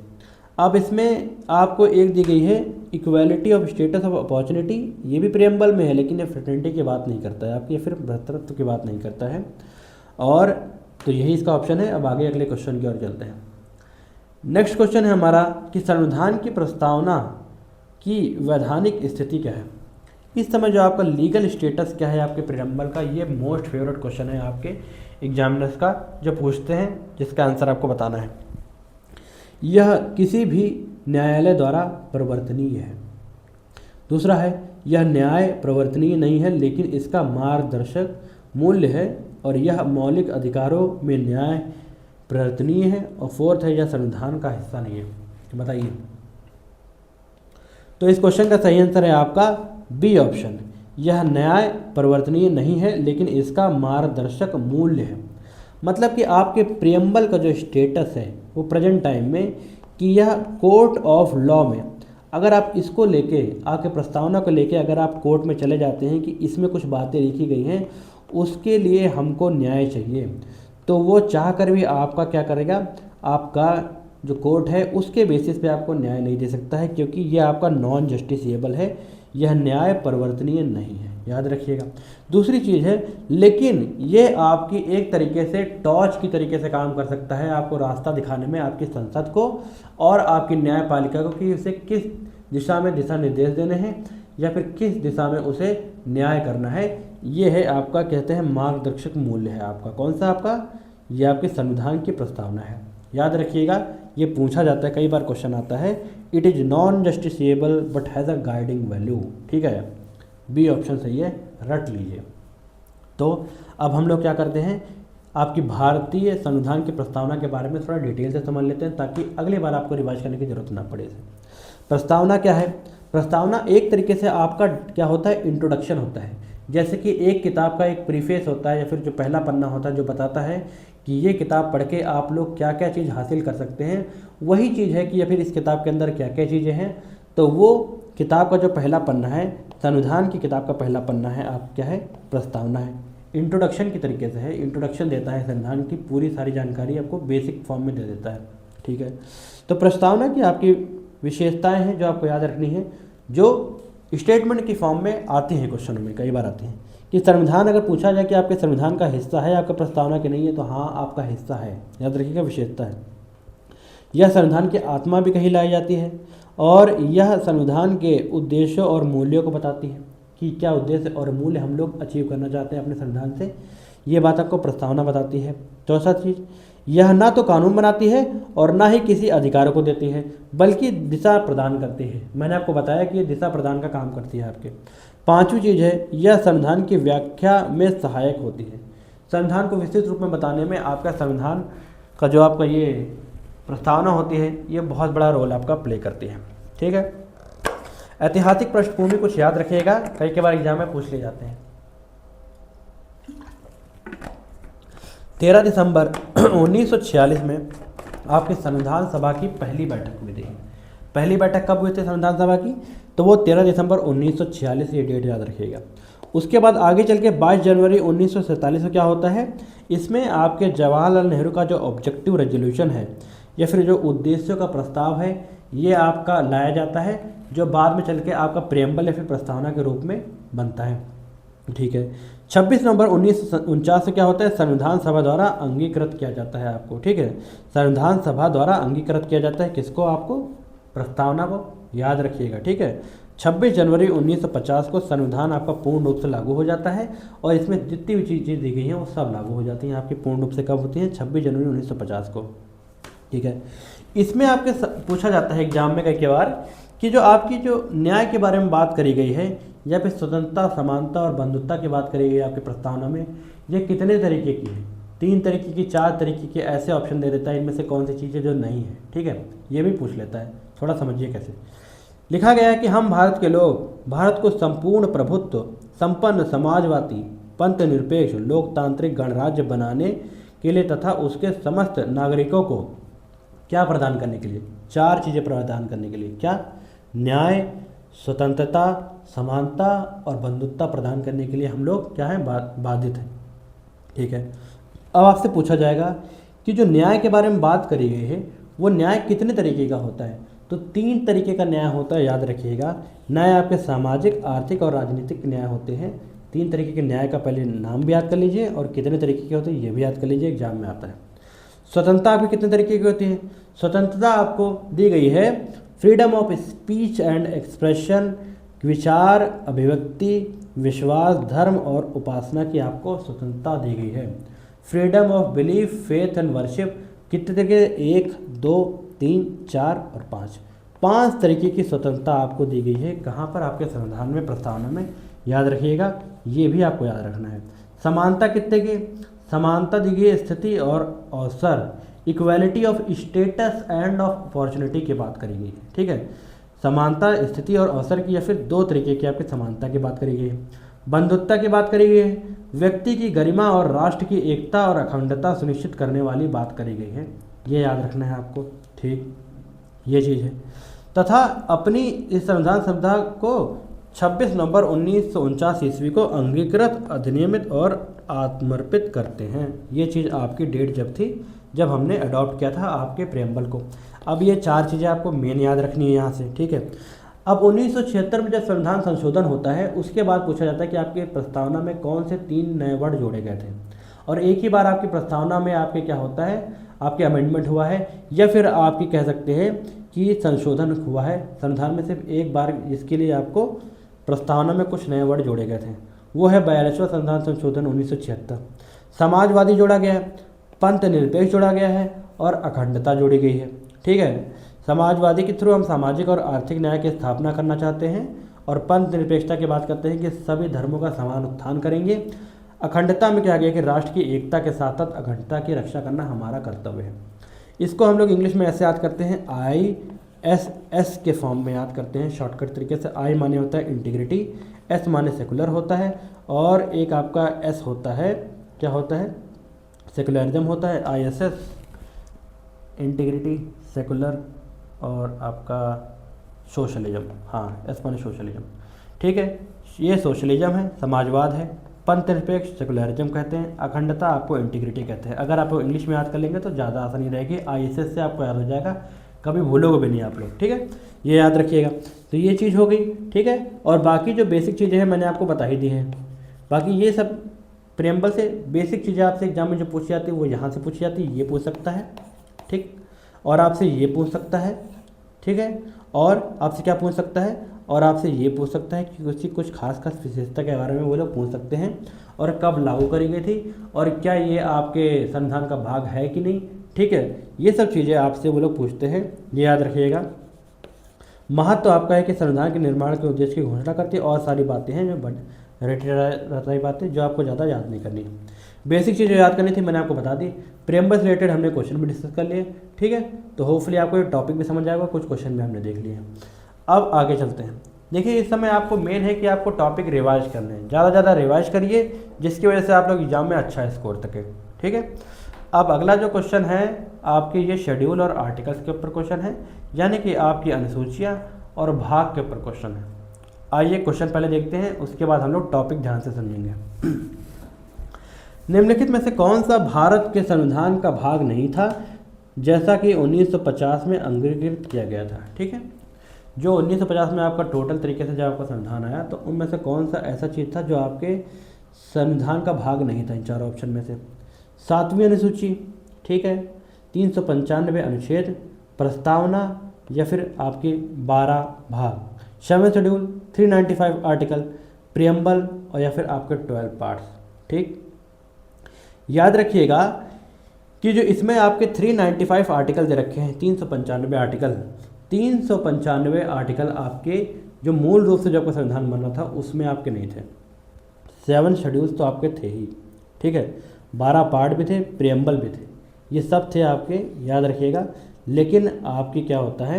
अब इसमें आपको एक दी गई है equality of status of opportunity, ये भी प्रियम्बल में है लेकिन ये फ्रेटर्निटी की बात नहीं करता है आपकी, या फिर भ्रातृत्व की बात नहीं करता है, और तो यही इसका ऑप्शन है। अब आगे अगले क्वेश्चन की ओर चलते हैं। नेक्स्ट क्वेश्चन है हमारा कि संविधान की प्रस्तावना की वैधानिक स्थिति क्या है? इस समय जो आपका लीगल स्टेटस क्या है आपके प्रियम्बल का, ये मोस्ट फेवरेट क्वेश्चन है आपके एग्जामिनर्स का, जो पूछते हैं जिसका आंसर आपको बताना है। यह किसी भी न्यायालय द्वारा प्रवर्तनीय है। दूसरा है यह न्याय प्रवर्तनीय नहीं है लेकिन इसका मार्गदर्शक मूल्य है, और यह मौलिक अधिकारों में न्याय प्रवर्तनीय है, और फोर्थ है यह संविधान का हिस्सा नहीं है। बताइए, तो इस क्वेश्चन का सही आंसर है आपका बी ऑप्शन, यह न्याय प्रवर्तनीय नहीं है लेकिन इसका मार्गदर्शक मूल्य है। मतलब कि आपके प्रियम्बल का जो स्टेटस है वो प्रेजेंट टाइम में कि यह कोर्ट ऑफ लॉ में, अगर आप इसको लेके आपके प्रस्तावना को लेके अगर आप कोर्ट में चले जाते हैं कि इसमें कुछ बातें लिखी गई हैं उसके लिए हमको न्याय चाहिए, तो वो चाह कर भी आपका क्या करेगा, आपका जो कोर्ट है उसके बेसिस पे आपको न्याय नहीं दे सकता है, क्योंकि ये आपका नॉन जस्टिसेबल है, यह न्याय परिवर्तनीय नहीं है, याद रखिएगा। दूसरी चीज़ है, लेकिन ये आपकी एक तरीके से टॉर्च की तरीके से काम कर सकता है, आपको रास्ता दिखाने में आपकी संसद को और आपकी न्यायपालिका को कि उसे किस दिशा में दिशा निर्देश देने हैं या फिर किस दिशा में उसे न्याय करना है। ये है आपका, कहते हैं, मार्गदर्शक मूल्य है आपका। कौन सा आपका? ये आपके संविधान की प्रस्तावना है, याद रखिएगा। ये पूछा जाता है, कई बार क्वेश्चन आता है। It is non justiciable but has a guiding value, ठीक है, बी ऑप्शन सही है, रट लीजिए। तो अब हम लोग क्या करते हैं, आपकी भारतीय संविधान की प्रस्तावना के बारे में थोड़ा डिटेल से समझ लेते हैं, ताकि अगली बार आपको रिवाइज करने की जरूरत ना पड़े। प्रस्तावना क्या है? प्रस्तावना एक तरीके से आपका क्या होता है, इंट्रोडक्शन होता है। जैसे कि एक किताब का एक प्रीफेस होता है या फिर जो पहला पन्ना होता है जो बताता है कि ये किताब पढ़ के आप लोग क्या क्या चीज़ हासिल कर सकते हैं, वही चीज़ है कि या फिर इस किताब के अंदर क्या क्या चीज़ें हैं। तो वो किताब का जो पहला पन्ना है, संविधान की किताब का पहला पन्ना है, आप क्या है, प्रस्तावना है। इंट्रोडक्शन की तरीके से है, इंट्रोडक्शन देता है, संविधान की पूरी सारी जानकारी आपको बेसिक फॉर्म में दे देता है, ठीक है। तो प्रस्तावना की आपकी विशेषताएं हैं जो आपको याद रखनी है, जो स्टेटमेंट की फॉर्म में आती हैं, क्वेश्चन में कई बार आती हैं कि संविधान, अगर पूछा जाए कि आपके संविधान का हिस्सा है आपका प्रस्तावना की नहीं है, तो हाँ आपका हिस्सा है, याद रखिएगा, विशेषता है। यह संविधान की आत्मा भी कही लाई जाती है और यह संविधान के उद्देश्यों और मूल्यों को बताती है कि क्या उद्देश्य और मूल्य हम लोग अचीव करना चाहते हैं अपने संविधान से, ये बात आपको प्रस्तावना बताती है। चौथा चीज़, यह ना तो कानून बनाती है और ना ही किसी अधिकार को देती है, बल्कि दिशा प्रदान करती है। मैंने आपको बताया कि ये दिशा प्रदान का काम करती है आपके। पांचवी चीज़ है, यह संविधान की व्याख्या में सहायक होती है। संविधान को विस्तृत रूप में बताने में आपका संविधान का जो आपका ये प्रस्तावना होती है, ये बहुत बड़ा रोल आपका प्ले करती है, ठीक है। ऐतिहासिक पृष्ठभूमि कुछ याद रखिएगा, कई बार एग्जाम में पूछ ले जाते हैं। 13 दिसंबर 1946 में आपकी संविधान सभा की पहली बैठक हुई थी। पहली बैठक कब हुई थी संविधान सभा की? तो वो 13 दिसंबर 1946, ये डेट याद रखिएगा। उसके बाद आगे चल के 22 जनवरी 1947 में क्या होता है, इसमें आपके जवाहरलाल नेहरू का जो ऑब्जेक्टिव रेजोल्यूशन है या फिर जो उद्देश्यों का प्रस्ताव है, ये आपका लाया जाता है, जो बाद में चल के आपका प्रेम्बल या फिर प्रस्तावना के रूप में बनता है, ठीक है। 26 नवंबर 1949 से क्या होता है, संविधान सभा द्वारा अंगीकृत किया जाता है आपको, ठीक है। संविधान सभा द्वारा अंगीकृत किया जाता है किसको? आपको, प्रस्तावना को, याद रखिएगा, ठीक है। 26 जनवरी 1950 को संविधान आपका पूर्ण रूप से लागू हो जाता है और इसमें जितनी भी चीज़ें दी गई हैं वो सब लागू हो जाती हैं आपकी पूर्ण रूप से। कब होती हैं? 26 जनवरी 1950 को, ठीक है। इसमें आपके पूछा जाता है एग्जाम में कई बार कि जो आपकी जो न्याय के बारे में बात करी गई है या फिर स्वतंत्रता, समानता और बंधुत्ता की बात करी गई है आपकी प्रस्तावना में, ये कितने तरीके की है? 3 तरीके की, 4 तरीके के, ऐसे ऑप्शन दे देता है। इनमें से कौन सी चीज़ें जो नहीं है, ठीक है, ये भी पूछ लेता है। थोड़ा समझिए कैसे लिखा गया है कि हम भारत के लोग भारत को संपूर्ण प्रभुत्व संपन्न समाजवादी पंथ निरपेक्ष लोकतांत्रिक गणराज्य बनाने के लिए तथा उसके समस्त नागरिकों को क्या प्रदान करने के लिए? 4 चीज़ें प्रदान करने के लिए। क्या? न्याय, स्वतंत्रता, समानता और बंधुत्ता प्रदान करने के लिए हम लोग क्या है, बाधित हैं, ठीक है। अब आपसे पूछा जाएगा कि जो न्याय के बारे में बात करी गई है वो न्याय कितने तरीके का होता है? तो 3 तरीके का न्याय होता है, याद रखिएगा। न्याय आपके सामाजिक, आर्थिक और राजनीतिक न्याय होते हैं। 3 तरीके के न्याय का पहले नाम भी याद कर लीजिए और कितने तरीके के होते हैं ये भी याद कर लीजिए, एग्जाम में आता है। स्वतंत्रता आपकी कितने तरीके की होती है? स्वतंत्रता आपको दी गई है freedom of speech and expression, विचार, अभिव्यक्ति, विश्वास, धर्म और उपासना की आपको स्वतंत्रता दी गई है। Freedom of belief, faith and worship कितने तरीके? 1, 2, 3, 4 और 5। 5 तरीके की स्वतंत्रता आपको दी गई है। कहाँ पर? आपके संविधान में, प्रस्तावना में, याद रखिएगा, ये भी आपको याद रखना है। समानता कितने की? समानता दी गई स्थिति और अवसर, equality of status end of opportunity की बात करी गई है, ठीक है। समानता, स्थिति और अवसर की या फिर 2 तरीके की आपकी समानता की बात करी गई है। बंधुत्ता की बात करी गई है, व्यक्ति की गरिमा और राष्ट्र की एकता और अखंडता सुनिश्चित करने वाली बात करी गई है, ये याद रखना है आपको, ठीक, ये चीज़ है। तथा अपनी इस संविधान सभा को 26 नवंबर 1949 ईस्वी को अंगीकृत, अधिनियमित और आत्मर्पित करते हैं। ये चीज़ आपकी डेट जब थी जब हमने अडॉप्ट किया था आपके प्रेम्बल को। अब ये 4 चीज़ें आपको मेन याद रखनी है यहाँ से, ठीक है। अब 1976 में जब संविधान संशोधन होता है उसके बाद पूछा जाता है कि आपके प्रस्तावना में कौन से 3 नए वर्ड जोड़े गए थे, और एक ही बार आपकी प्रस्तावना में आपके क्या होता है, आपके अमेंडमेंट हुआ है, या फिर आपकी कह सकते हैं कि संशोधन हुआ है। संविधान में सिर्फ एक बार इसके लिए आपको प्रस्तावना में कुछ नए वर्ड जोड़े गए थे, वो है 42वां संविधान संशोधन 1976। समाजवादी जोड़ा गया है, पंथ निरपेक्ष जोड़ा गया है और अखंडता जोड़ी गई है, ठीक है। समाजवादी के थ्रू हम सामाजिक और आर्थिक न्याय की स्थापना करना चाहते हैं, और पंथ निरपेक्षता की बात करते हैं कि सभी धर्मों का समान उत्थान करेंगे। अखंडता में क्या गया कि राष्ट्र की एकता के साथ साथ अखंडता की रक्षा करना हमारा कर्तव्य है। इसको हम लोग इंग्लिश में ऐसे याद करते हैं, ISS के फॉर्म में याद करते हैं शॉर्टकट तरीके से। I माने होता है इंटीग्रिटी, S माने सेकुलर होता है, और एक आपका S होता है, क्या होता है, सेकुलरिज्म होता है। ISS इंटीग्रिटी, सेकुलर और आपका सोशलिज्म, हाँ S माने सोशलिज्म, ठीक है। ये सोशलिज्म है, समाजवाद है, पंथ निरपेक्ष सेकुलरिज्म कहते हैं, अखंडता आपको इंटीग्रिटी कहते हैं। अगर आप इंग्लिश में याद कर लेंगे तो ज़्यादा आसानी रहेगी, ISS से आपको याद हो जाएगा, कभी भूलोगे भी नहीं आप लोग, ठीक है। ये याद रखिएगा। तो ये चीज़ हो गई, ठीक है। और बाकी जो बेसिक चीज़ें हैं मैंने आपको बता ही दी हैं। बाकी ये सब प्रेम्बल से बेसिक चीज़ें आपसे एग्जाम में जो पूछी जाती है वो यहाँ से पूछी जाती है, ये पूछ सकता है, ठीक, और आपसे ये पूछ सकता है, ठीक है, और आपसे क्या पूछ सकता है, और आपसे ये पूछ सकता है कि उसकी कुछ खास विशेषता के बारे में वो लोग पूछ सकते हैं, और कब लागू करी गई थी, और क्या ये आपके संविधान का भाग है कि नहीं, ठीक है। ये सब चीज़ें आपसे वो लोग पूछते हैं, ये याद रखिएगा। महत्व तो आपका है कि संविधान के निर्माण के उद्देश्य की घोषणा करती है, और सारी बातें हैं जो रटाई बातें जो आपको ज़्यादा याद नहीं करनी है। बेसिक चीज़ें याद करनी थी मैंने आपको बता दी। प्रेम्बल से रिलेटेड हमने क्वेश्चन भी डिस्कस कर लिए, ठीक है। तो होपफुली आपको ये टॉपिक भी समझ आएगा, कुछ क्वेश्चन भी हमने देख लिए हैं। अब आगे चलते हैं। देखिए इस समय आपको मेन है कि आपको टॉपिक रिवाइज करने हैं, ज़्यादा ज़्यादा रिवाइज करिए जिसकी वजह से आप लोग एग्जाम में अच्छा स्कोर तकें, ठीक है। अब अगला जो क्वेश्चन है आपके ये शेड्यूल और आर्टिकल्स के ऊपर क्वेश्चन है, यानी कि आपकी अनुसूचियाँ और भाग के ऊपर क्वेश्चन है। आइए क्वेश्चन पहले देखते हैं, उसके बाद हम लोग टॉपिक ध्यान से समझेंगे। निम्नलिखित में से कौन सा भारत के संविधान का भाग नहीं था जैसा कि 1950 में अंगीकृत किया गया था, ठीक है। जो 1950 में आपका टोटल तरीके से जब आपका संविधान आया तो उनमें से कौन सा ऐसा चीज़ था जो आपके संविधान का भाग नहीं था इन चारों ऑप्शन में से। 7वीं अनुसूची, ठीक है, 395 अनुच्छेद, प्रस्तावना, या फिर आपके 12 भाग, 7वां शेड्यूल, 395 आर्टिकल, प्रियम्बल, और या फिर आपके 12 पार्ट्स, ठीक। याद रखिएगा कि जो इसमें आपके 395 आर्टिकल दे रखे हैं, 395 आर्टिकल, 395 आर्टिकल आपके जो मूल रूप से जो आपका संविधान बना था उसमें आपके नहीं थे। 7 शेड्यूल्स तो आपके थे ही, ठीक है, 12 पार्ट भी थे, प्रियम्बल भी थे, ये सब थे आपके, याद रखिएगा। लेकिन आपकी क्या होता है,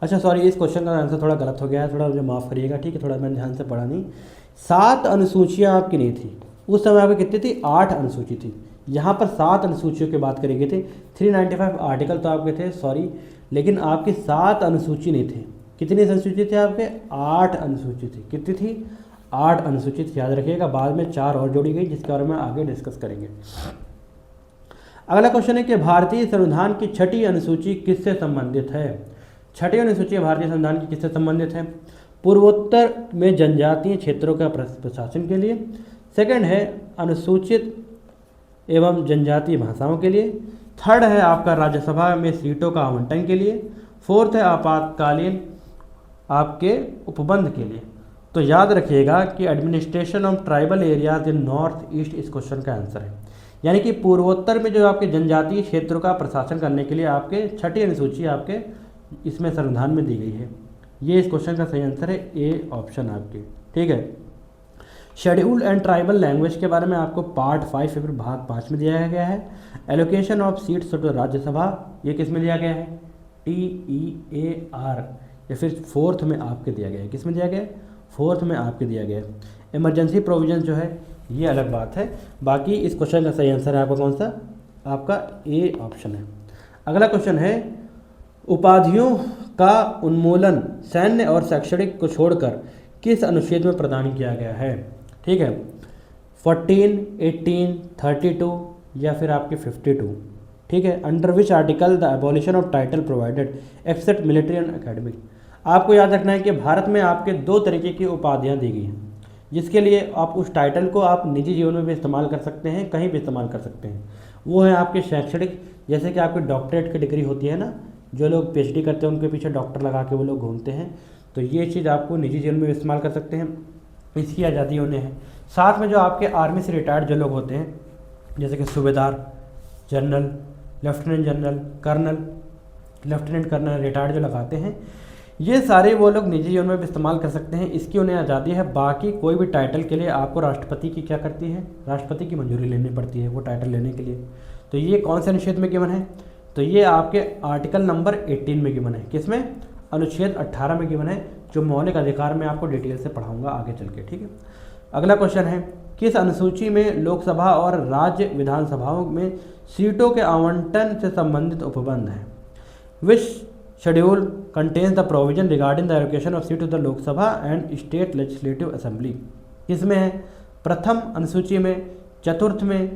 अच्छा सॉरी इस क्वेश्चन का आंसर थोड़ा गलत हो गया है, थोड़ा मुझे माफ़ करिएगा, ठीक है, थोड़ा मैंने ध्यान से पढ़ा नहीं। 7 अनुसूचियाँ आपकी नहीं थी उस समय, आपकी कितनी थी, 8 अनुसूची थी। यहाँ पर 7 अनुसूचियों की बात करी गई थी। 395 आर्टिकल तो आपके थे, सॉरी, लेकिन आपकी 7 अनुसूची नहीं थे। कितनी अनुसूची थी आपके, 8 अनुसूची थी। कितनी थी, 8 अनुसूची थी, याद रखिएगा। बाद में 4 और जोड़ी गई जिसके बारे में आगे डिस्कस करेंगे। अगला क्वेश्चन है कि भारतीय संविधान की 6ठी अनुसूची किससे संबंधित है। 6ठी अनुसूची भारतीय संविधान की किससे संबंधित है, पूर्वोत्तर में जनजातीय क्षेत्रों का प्रशासन के लिए। सेकंड है अनुसूचित एवं जनजातीय भाषाओं के लिए। थर्ड है आपका राज्यसभा में सीटों का आवंटन के लिए। फोर्थ है आपातकालीन आपके उपबंध के लिए। तो याद रखिएगा कि administration of tribal areas in north east इस क्वेश्चन का आंसर है, यानी कि पूर्वोत्तर में जो आपके जनजातीय क्षेत्रों का प्रशासन करने के लिए आपके 6ठी अनुसूची आपके इसमें संविधान में दी गई है। ये इस क्वेश्चन का सही आंसर है, ए ऑप्शन आपके, ठीक है। शेड्यूल एंड ट्राइबल लैंग्वेज के बारे में आपको पार्ट 5 फिर भाग 5 में दिया गया है। Allocation of seats to Rajya Sabha ये किस में दिया गया है, TEAR, या फिर 4th में आपके दिया गया है। किस में दिया गया है, 4th में आपके दिया गया है। इमरजेंसी प्रोविजन जो है ये अलग बात है। बाकी इस क्वेश्चन का सही आंसर है आपका कौन सा, आपका ए ऑप्शन है। अगला क्वेश्चन है उपाधियों का उन्मूलन सैन्य और शैक्षणिक को छोड़कर किस अनुच्छेद में प्रदान किया गया है? ठीक है, 14, 18, 32 या फिर आपके 52। ठीक है, under which article the abolition of title provided except military and academic. आपको याद रखना है कि भारत में आपके दो तरीके की उपाधियाँ दी गई हैं, जिसके लिए आप उस टाइटल को आप निजी जीवन में भी इस्तेमाल कर सकते हैं, कहीं भी इस्तेमाल कर सकते हैं। वो है आपके शैक्षणिक, जैसे कि आपकी डॉक्टरेट की डिग्री होती है ना, जो लोग पीएचडी करते हैं उनके पीछे डॉक्टर लगा के वो लोग घूमते हैं, तो ये चीज़ आपको निजी जीवन में भी इस्तेमाल कर सकते हैं, इसकी आज़ादी उन्हें है। साथ में जो आपके आर्मी से रिटायर्ड जो लोग होते हैं, जैसे कि सूबेदार, general, lieutenant general, colonel, lieutenant colonel, retired जो लगाते हैं, ये सारे वो लोग निजी जीवन में भी इस्तेमाल कर सकते हैं, इसकी उन्हें आज़ादी है। बाकी कोई भी टाइटल के लिए आपको राष्ट्रपति की क्या करती है, राष्ट्रपति की मंजूरी लेनी पड़ती है वो टाइटल लेने के लिए। तो ये कौन से अनुच्छेद में गिवन है? तो ये आपके आर्टिकल नंबर 18 में गिवन है। किसमें? अनुच्छेद 18 में गिवन है, जो मौलिक अधिकार में आपको डिटेल से पढ़ाऊंगा आगे चल के। ठीक है, अगला क्वेश्चन है, किस अनुसूची में लोकसभा और राज्य विधानसभाओं में सीटों के आवंटन से संबंधित उपबंध है? Which schedule contains the provision regarding the allocation of seat to the Lok Sabha and state legislative assembly? किसमें है? प्रथम अनुसूची में, चतुर्थ में,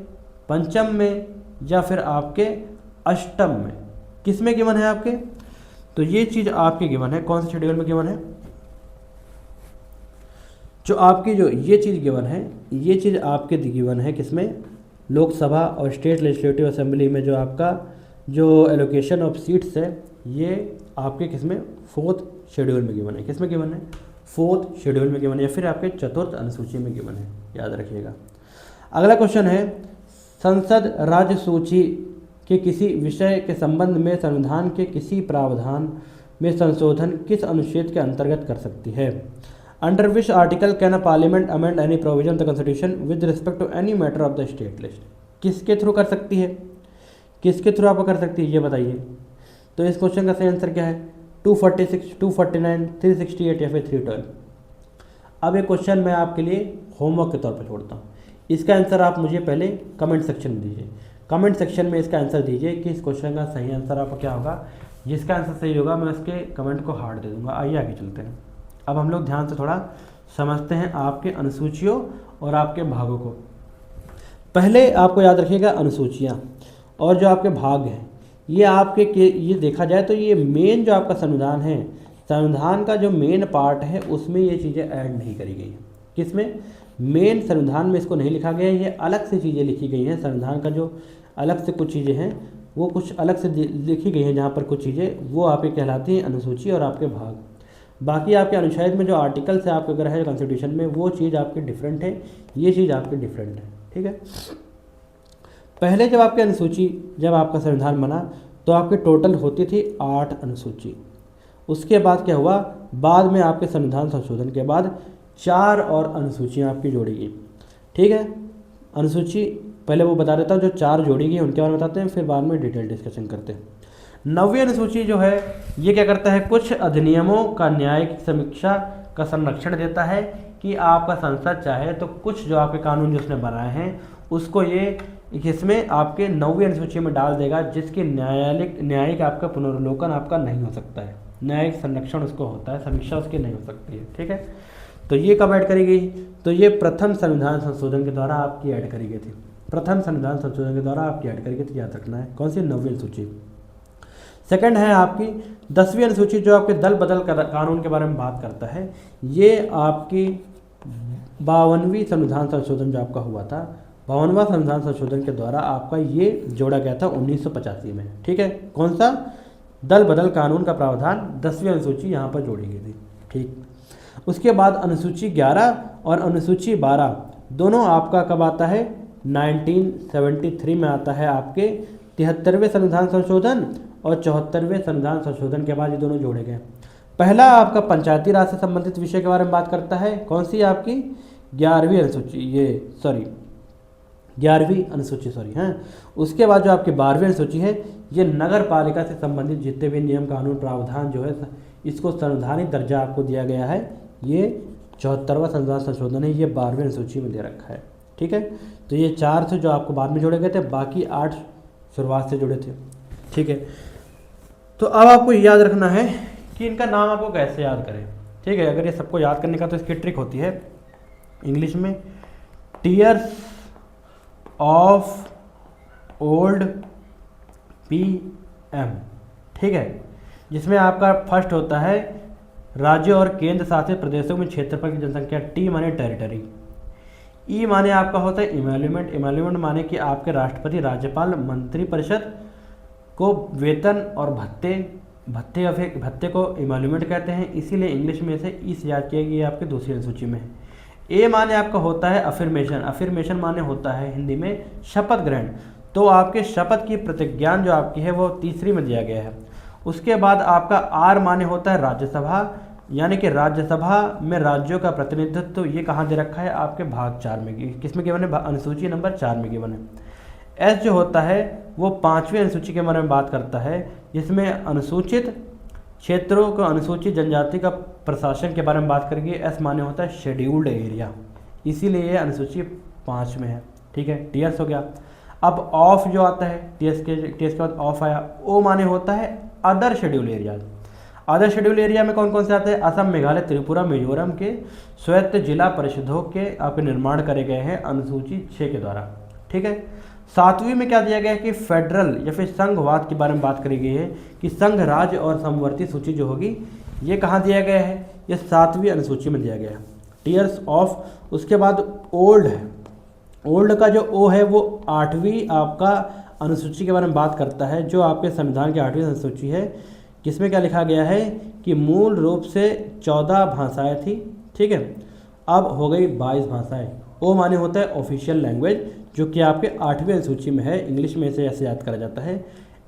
पंचम में या फिर आपके अष्टम में? किसमें गिवन है आपके? तो ये चीज़ आपके गिवन है, कौन से शेड्यूल में गिवन है? जो आपकी जो ये चीज़ गिवन है, ये चीज़ आपके गिवन है किसमें? लोकसभा और स्टेट लेजिस्लेटिव असेंबली में जो आपका जो एलोकेशन ऑफ सीट्स है, ये आपके किसमें? फोर्थ शेड्यूल में गिवन है। किसमें गिवन है? फोर्थ शेड्यूल में गिवन है, या फिर आपके चतुर्थ अनुसूची में गिवन है, याद रखिएगा। अगला क्वेश्चन है, संसद राज्य सूची के किसी विषय के संबंध में संविधान के किसी प्रावधान में संशोधन किस अनुच्छेद के अंतर्गत कर सकती है? Under which article can a parliament amend any provision of the constitution with respect to any matter of the state list? किसके थ्रू कर सकती है? किसके थ्रू आप कर सकती है, ये बताइए। तो इस क्वेश्चन का सही आंसर क्या है? 246, 249, 368 या फिर 312। अब ये क्वेश्चन मैं आपके लिए होमवर्क के तौर पर छोड़ता हूँ। इसका आंसर आप मुझे पहले कमेंट सेक्शन में दीजिए। कमेंट सेक्शन में इसका आंसर दीजिए कि इस क्वेश्चन का सही आंसर आपका क्या होगा। जिसका आंसर सही होगा मैं उसके कमेंट को हार्ट दे दूंगा। आइए आगे चलते हैं। अब हम लोग ध्यान से थोड़ा समझते हैं आपके अनुसूचियों और आपके भागों को। पहले आपको याद रखिएगा अनुसूचियाँ और जो आपके भाग हैं, ये आपके ये देखा जाए तो ये मेन जो आपका संविधान है, संविधान का जो मेन पार्ट है उसमें ये चीज़ें ऐड नहीं करी गई हैं। किसमें? मेन संविधान में इसको नहीं लिखा गया है, ये अलग से चीज़ें लिखी गई हैं। संविधान का जो अलग से कुछ चीज़ें हैं वो कुछ अलग से लिखी गई हैं, जहाँ पर कुछ चीज़ें वो आपके कहलाती हैं अनुसूची और आपके भाग। बाकी आपके अनुच्छेद में जो आर्टिकल्स है आपके अगर है कॉन्स्टिट्यूशन में, वो चीज़ आपकी डिफरेंट है, ये चीज़ आपकी डिफरेंट है। ठीक है, पहले जब आपकी अनुसूची, जब आपका संविधान बना तो आपकी टोटल होती थी 8 अनुसूची। उसके बाद क्या हुआ, बाद में आपके संविधान संशोधन के बाद 4 और अनुसूचियाँ आपकी जोड़ी गई। ठीक है, अनुसूची पहले वो बता देता हूँ, जो 4 जोड़ी गई उनके बारे में बताते हैं, फिर बाद में डिटेल डिस्कशन करते हैं। 9वीं अनुसूची जो है ये क्या करता है, कुछ अधिनियमों का न्यायिक समीक्षा का संरक्षण देता है कि आपका संसद चाहे तो कुछ जो आपके कानून जो उसने बनाए हैं उसको ये इसमें आपके 9वीं अनुसूची में डाल देगा, जिसकी न्यायिक आपका पुनर्वलोकन आपका नहीं हो सकता है, न्यायिक संरक्षण उसको होता है, समीक्षा उसकी नहीं हो सकती है। ठीक है, तो ये कब ऐड करी गई? तो ये प्रथम संविधान संशोधन के द्वारा आपकी ऐड करी गई थी। प्रथम संविधान संशोधन के द्वारा आपकी ऐड करी गई थी, याद रखना है। कौन सी? 9वीं अनुसूची। सेकंड है आपकी 10वीं अनुसूची, जो आपके दल बदल कानून के बारे में बात करता है। ये आपकी 52वीं संविधान संशोधन जो आपका हुआ था, 52वां संविधान संशोधन के द्वारा आपका ये जोड़ा गया था 1985 में। ठीक है, कौन सा? दल बदल कानून का प्रावधान 10वीं अनुसूची यहाँ पर जोड़ी गई थी। ठीक, उसके बाद अनुसूची 11 और अनुसूची 12 दोनों आपका कब आता है? 1973 में आता है आपके 73वें संविधान संशोधन और 74वें संविधान संशोधन के बाद ये दोनों जोड़े गए। पहला आपका पंचायती राज से संबंधित विषय के बारे में बात करता है। कौन सी? आपकी 11वीं अनुसूची, ये सॉरी 11वीं अनुसूची सॉरी हैं। उसके बाद जो आपकी 12वीं अनुसूची है, ये नगर पालिका से संबंधित जितने भी नियम कानून प्रावधान जो है इसको संवैधानिक दर्जा आपको दिया गया है। ये 74वां संविधान संशोधन है, ये 12वीं अनुसूची में दे रखा है। ठीक है, तो ये 4 थे जो आपको बाद में जोड़े गए थे, बाकी 8 शुरुआत से जुड़े थे। ठीक है, तो अब आपको याद रखना है कि इनका नाम आपको कैसे याद करें, ठीक है। अगर ये सबको याद करने का तो इसकी ट्रिक होती है इंग्लिश में, टीयर्स ऑफ ओल्ड PM, ठीक है, जिसमें आपका फर्स्ट होता है राज्यों और केंद्र शासित प्रदेशों में क्षेत्रफल की जनसंख्या, T माने टेरिटरी, ई माने आपका होता है इमैल्यूमेंट, इमैल्यूमेंट माने कि आपके राष्ट्रपति, राज्यपाल, मंत्री परिषद को वेतन और भत्ते को इमैल्यूमेंट कहते हैं, इसीलिए इंग्लिश में से ई से याद किया गया आपके दूसरी अनुसूची में है। ए माने आपका होता है अफर्मेशन, अफर्मेशन माने होता है हिंदी में शपथ ग्रहण, तो आपके शपथ की प्रतिज्ञान जो आपकी है वो तीसरी में दिया गया है। उसके बाद आपका आर माने होता है राज्यसभा, यानी कि राज्यसभा में राज्यों का प्रतिनिधित्व, तो ये कहाँ दे रखा है आपके भाग 4 में, किसमें गिवन है, अनुसूची नंबर 4 में गिवन है। एस जो होता है वो 5वीं अनुसूची के बारे में बात करता है, जिसमें अनुसूचित क्षेत्रों को, अनुसूचित जनजाति का प्रशासन के बारे में बात करेंगे। एस माने होता है शेड्यूल्ड एरिया, इसीलिए ये अनुसूची 5 में है, ठीक है। टीएस हो गया। अब ऑफ जो आता है, टीएस के बाद ऑफ आया। ओ माने होता है other schedule area, other schedule area में कौन कौन से आते हैं, असम, मेघालय, त्रिपुरा, मिजोरम के स्वायत्त जिला परिषदों के आपके निर्माण करे गए हैं अनुसूची 6 के द्वारा, ठीक है। 7वीं में क्या दिया गया है कि फेडरल या फिर संघवाद के बारे में बात करी गई है कि संघ, राज्य और समवर्ती सूची जो होगी ये कहाँ दिया गया है, ये 7वीं अनुसूची में दिया गया है। Tears of. उसके बाद ओल्ड है, ओल्ड का जो ओ है वो 8वीं आपका अनुसूची के बारे में बात करता है, जो आपके संविधान की 8वीं अनुसूची है, जिसमें क्या लिखा गया है कि मूल रूप से 14 भाषाएं थी, ठीक है, अब हो गई 22 भाषाएं। ओ माने होता है ऑफिशियल लैंग्वेज, जो कि आपके 8वीं अनुसूची में है, इंग्लिश में इसे ऐसे याद करा जाता है।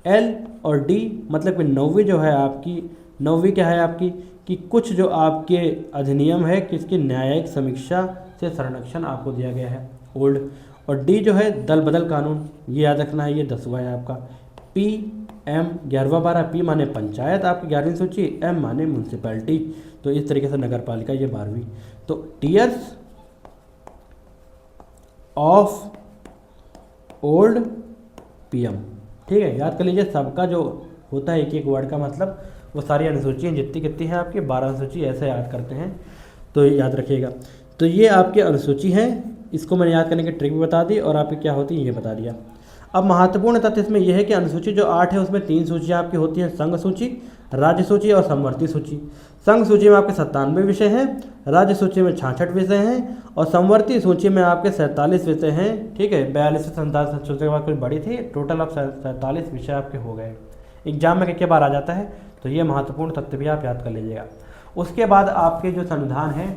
एल और डी मतलब कि 9वीं जो है आपकी, 9वीं क्या है आपकी कि कुछ जो आपके अधिनियम है किसकी न्यायिक समीक्षा से संरक्षण आपको दिया गया है, ओल्ड। और डी जो है दल बदल कानून, ये याद रखना है, ये 10वां है आपका। पी एम 11वां 12, पी माने पंचायत आपकी 11वीं सूची, एम माने म्यूनसिपैलिटी, तो इस तरीके से नगर पालिका ये 12वीं। तो टीयर्स ऑफ ओल्ड PM, ठीक है, याद कर लीजिए। सबका जो होता है एक एक वर्ड का मतलब, वो सारी अनुसूचियाँ जितनी कितनी हैं आपकी 12 अनुसूची, ऐसे याद करते हैं, तो याद रखिएगा। तो ये आपकी अनुसूची है, इसको मैंने याद करने की ट्रिक भी बता दी और आपकी क्या होती है ये बता दिया। अब महत्वपूर्ण तथ्य इसमें यह है कि अनुसूची जो 8 है उसमें 3 सूचियाँ आपकी होती हैं, संघ सूची, राज्य सूची और समवर्ती सूची। संघ सूची में आपके 97 विषय हैं, राज्य सूची में 66 विषय हैं और समवर्ती सूची में आपके 47 विषय हैं, ठीक है। 42 से 47 सूची के बाद कोई बड़ी थी, टोटल अब 47 विषय आपके हो गए। एग्जाम में कितने बार आ जाता है, तो ये महत्वपूर्ण तथ्य भी आप याद कर लीजिएगा। उसके बाद आपके जो संविधान है,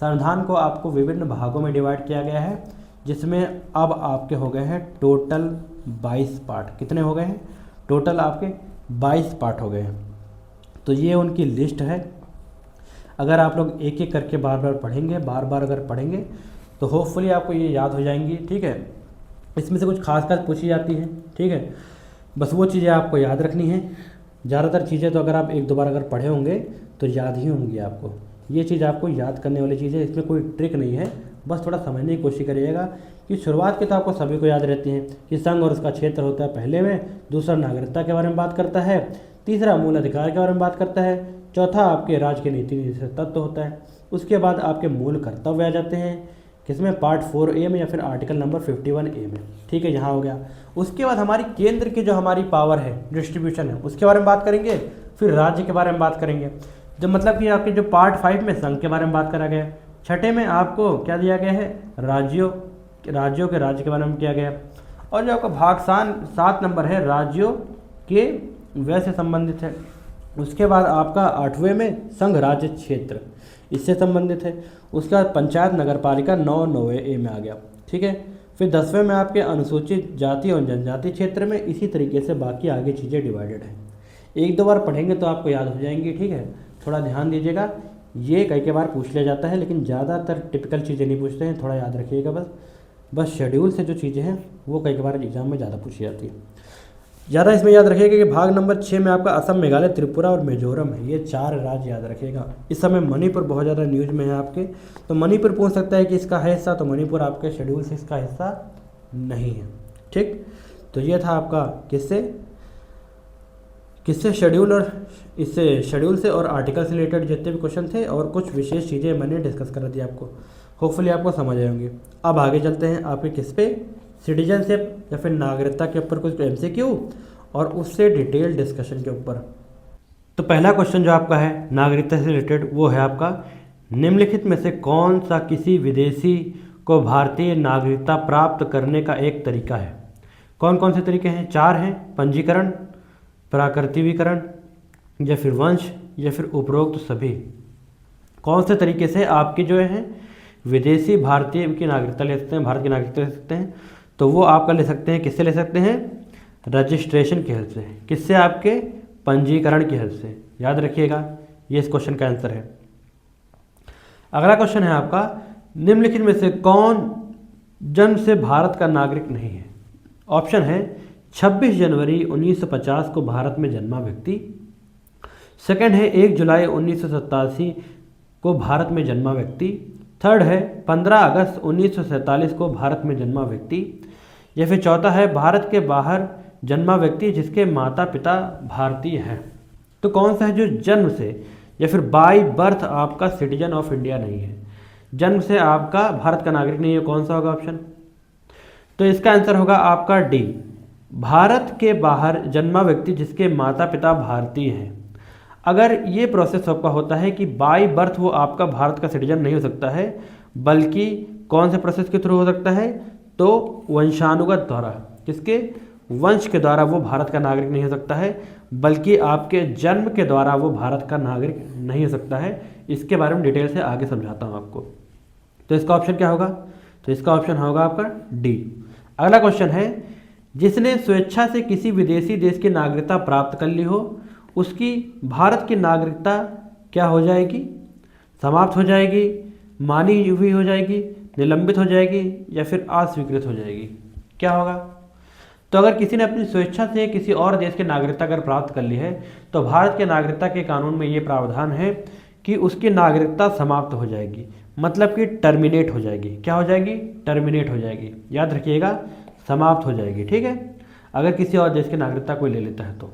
संविधान को आपको विभिन्न भागों में डिवाइड किया गया है, जिसमें अब आपके हो गए हैं टोटल 22 पार्ट। कितने हो गए हैं, टोटल आपके 22 पार्ट हो गए हैं। तो ये उनकी लिस्ट है। अगर आप लोग एक एक करके बार बार पढ़ेंगे, बार बार अगर पढ़ेंगे तो होपफुली आपको ये याद हो जाएंगी, ठीक है। इसमें से कुछ खास पूछी जाती हैं, ठीक है, बस वो चीज़ें आपको याद रखनी है। ज़्यादातर चीज़ें तो अगर आप एक दो बार अगर पढ़े होंगे तो याद ही होंगी आपको। ये चीज़ आपको याद करने वाली चीज़ है, इसमें कोई ट्रिक नहीं है, बस थोड़ा समझने की कोशिश करिएगा कि शुरुआत की तो आपको सभी को याद रहती है कि संघ और उसका क्षेत्र होता है पहले में, दूसरा नागरिकता के बारे में बात करता है, तीसरा मूल अधिकार के बारे में बात करता है, चौथा आपके राज्य के नीति तत्व होता है, उसके बाद आपके मूल कर्तव्य आ जाते हैं, किसमें पार्ट 4A में या फिर आर्टिकल नंबर 51A में, ठीक है, यहाँ हो गया। उसके बाद हमारी केंद्र की जो हमारी पावर है, डिस्ट्रीब्यूशन है, उसके बारे में बात करेंगे, फिर राज्य के बारे में बात करेंगे। जो मतलब कि आपके जो पार्ट 5 में संघ के बारे में बात करा गया, छठे में आपको क्या दिया गया है, राज्यों के राज्य के बारे में किया गया, और जो आपका भाग 7 नंबर है राज्यों के व्यय से संबंधित है। उसके बाद आपका 8वें में संघ राज्य क्षेत्र, इससे संबंधित है। उसके बाद पंचायत नगर पालिका 9A में आ गया, ठीक है। फिर 10वें में आपके अनुसूचित जाति और जनजाति क्षेत्र में, इसी तरीके से बाकी आगे चीज़ें डिवाइडेड हैं। एक दो बार पढ़ेंगे तो आपको याद हो जाएंगी, ठीक है, थोड़ा ध्यान दीजिएगा। ये कई बार पूछ लिया जाता है, लेकिन ज़्यादातर टिपिकल चीज़ें नहीं पूछते हैं, थोड़ा याद रखिएगा। बस शेड्यूल से जो चीज़ें हैं वो कई बार एग्जाम में ज़्यादा पूछी जाती है। ज़्यादा इसमें याद रखिएगा कि भाग नंबर 6 में आपका असम, मेघालय, त्रिपुरा और मिजोरम है, ये 4 राज्य याद रखिएगा। इस समय मणिपुर बहुत ज़्यादा न्यूज में है आपके, तो मणिपुर पूछ सकता है कि इसका है हिस्सा, तो मणिपुर आपके शेड्यूल से इसका हिस्सा नहीं है, ठीक। तो ये था आपका किससे, किससे, शेड्यूल और इससे शेड्यूल से और आर्टिकल से रिलेटेड जितने भी क्वेश्चन थे और कुछ विशेष चीज़ें मैंने डिस्कस कर दी आपको, होपफुली आपको समझ आए होंगे। अब आगे चलते हैं आपके किस पे, सिटीजनशिप या फिर नागरिकता के ऊपर कुछ MCQ और उससे डिटेल डिस्कशन के ऊपर। तो पहला क्वेश्चन जो आपका है नागरिकता से रिलेटेड वो है आपका, निम्नलिखित में से कौन सा किसी विदेशी को भारतीय नागरिकता प्राप्त करने का एक तरीका है। कौन कौन से तरीके हैं, 4 हैं, पंजीकरण, प्राकृतिकीकरण या फिर वंश या फिर उपरोक्त सभी। कौन से तरीके से आपके जो है विदेशी भारतीय की नागरिकता ले सकते हैं, भारत की नागरिकता ले सकते हैं, तो वो आपका ले सकते हैं, किससे ले सकते हैं, रजिस्ट्रेशन की हेल्प से। किससे, आपके पंजीकरण की हेल्प से। याद रखिएगा ये इस क्वेश्चन का आंसर है। अगला क्वेश्चन है आपका, निम्नलिखित में से कौन जन्म से भारत का नागरिक नहीं है। ऑप्शन है 26 जनवरी 1950 को भारत में जन्मा व्यक्ति, सेकंड है 1 जुलाई 1987 को भारत में जन्मा व्यक्ति, थर्ड है 15 अगस्त 1947 को भारत में जन्मा व्यक्ति, या फिर चौथा है भारत के बाहर जन्मा व्यक्ति जिसके माता पिता भारतीय हैं। तो कौन सा है जो जन्म से या फिर बाय बर्थ आपका सिटीजन ऑफ इंडिया नहीं है, जन्म से आपका भारत का नागरिक नहीं है, कौन सा होगा ऑप्शन। तो इसका आंसर होगा आपका डी, भारत के बाहर जन्मा व्यक्ति जिसके माता पिता भारतीय हैं। अगर ये प्रोसेस आपका होता है कि बाय बर्थ वो आपका भारत का सिटीजन नहीं हो सकता है, बल्कि कौन से प्रोसेस के थ्रू हो सकता है, तो वंशानुगत द्वारा, किसके, वंश के द्वारा वो भारत का नागरिक नहीं हो सकता है, बल्कि आपके जन्म के द्वारा वो भारत का नागरिक नहीं हो सकता है। इसके बारे में डिटेल से आगे समझाता हूँ आपको। तो इसका ऑप्शन क्या होगा, तो इसका ऑप्शन होगा आपका डी। अगला क्वेश्चन है, जिसने स्वेच्छा से किसी विदेशी देश की नागरिकता प्राप्त कर ली हो उसकी भारत की नागरिकता क्या हो जाएगी, समाप्त हो जाएगी, मानी हुई हो जाएगी, निलंबित हो जाएगी या फिर अस्वीकृत हो जाएगी, क्या होगा। तो अगर किसी ने अपनी स्वेच्छा से किसी और देश की नागरिकता अगर प्राप्त कर ली है तो भारत के नागरिकता के कानून में ये प्रावधान है कि उसकी नागरिकता समाप्त हो जाएगी, मतलब कि टर्मिनेट हो जाएगी। क्या हो जाएगी, टर्मिनेट हो जाएगी। याद रखिएगा, समाप्त हो जाएगी, ठीक है, अगर किसी और देश की नागरिकता कोई ले लेता है तो।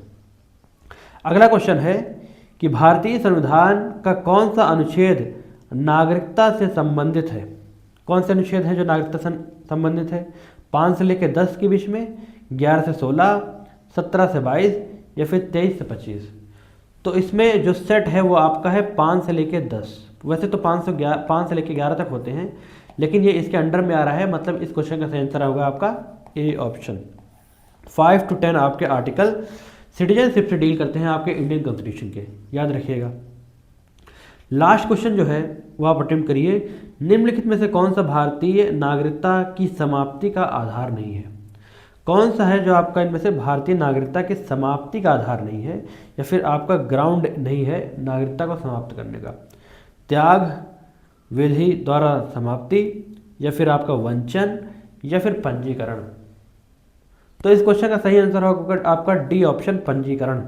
अगला क्वेश्चन है कि भारतीय संविधान का कौन सा अनुच्छेद नागरिकता से संबंधित है। कौन से अनुच्छेद है जो नागरिकता से संबंधित है, 5 से लेकर 10 के बीच में, 11 से 16, 17 से 22 या फिर 23 से 25। तो इसमें जो सेट है वो आपका है 5 से लेकर 10। वैसे तो 5 से लेकर 11 तक होते हैं, लेकिन ये इसके अंडर में आ रहा है, मतलब इस क्वेश्चन का सही आंसर होगा आपका ए ऑप्शन। 5 to 10 आपके आर्टिकल सिटीजनशिप से डील करते हैं आपके इंडियन कॉन्स्टिट्यूशन के, याद रखिएगा। लास्ट क्वेश्चन जो है वो आप अटेम्प्ट करिए, निम्नलिखित में से कौन सा भारतीय नागरिकता की समाप्ति का आधार नहीं है। कौन सा है जो आपका इनमें से भारतीय नागरिकता की समाप्ति का आधार नहीं है या फिर आपका ग्राउंड नहीं है नागरिकता को समाप्त करने का। त्याग विधि द्वारा समाप्ति या फिर आपका वंचन या फिर पंजीकरण। तो इस क्वेश्चन का सही आंसर होगा आपका डी ऑप्शन, पंजीकरण।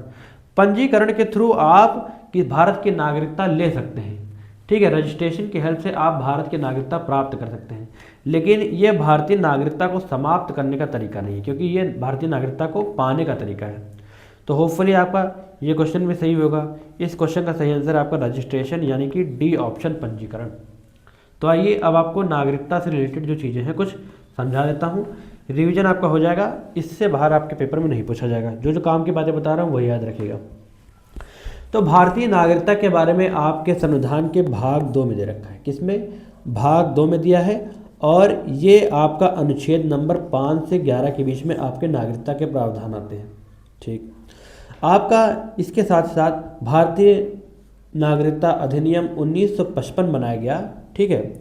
पंजीकरण के थ्रू आप कि भारत की नागरिकता ले सकते हैं, ठीक है, रजिस्ट्रेशन की हेल्प से आप भारत की नागरिकता प्राप्त कर सकते हैं, लेकिन ये भारतीय नागरिकता को समाप्त करने का तरीका नहीं है, क्योंकि ये भारतीय नागरिकता को पाने का तरीका है। तो होपफुली आपका ये क्वेश्चन भी सही होगा। इस क्वेश्चन का सही आंसर आपका रजिस्ट्रेशन यानी कि डी ऑप्शन, पंजीकरण। तो आइए अब आपको नागरिकता से रिलेटेड जो चीज़ें हैं कुछ समझा देता हूँ, रिवीजन आपका हो जाएगा, इससे बाहर आपके पेपर में नहीं पूछा जाएगा। जो जो काम की बातें बता रहा हूँ वही याद रखिएगा। तो भारतीय नागरिकता के बारे में आपके संविधान के भाग 2 में दे रखा है, किसमें, भाग 2 में दिया है, और ये आपका अनुच्छेद नंबर 5 से 11 के बीच में आपके नागरिकता के प्रावधान आते हैं। ठीक, आपका इसके साथ साथ भारतीय नागरिकता अधिनियम 1955 बनाया गया, ठीक है,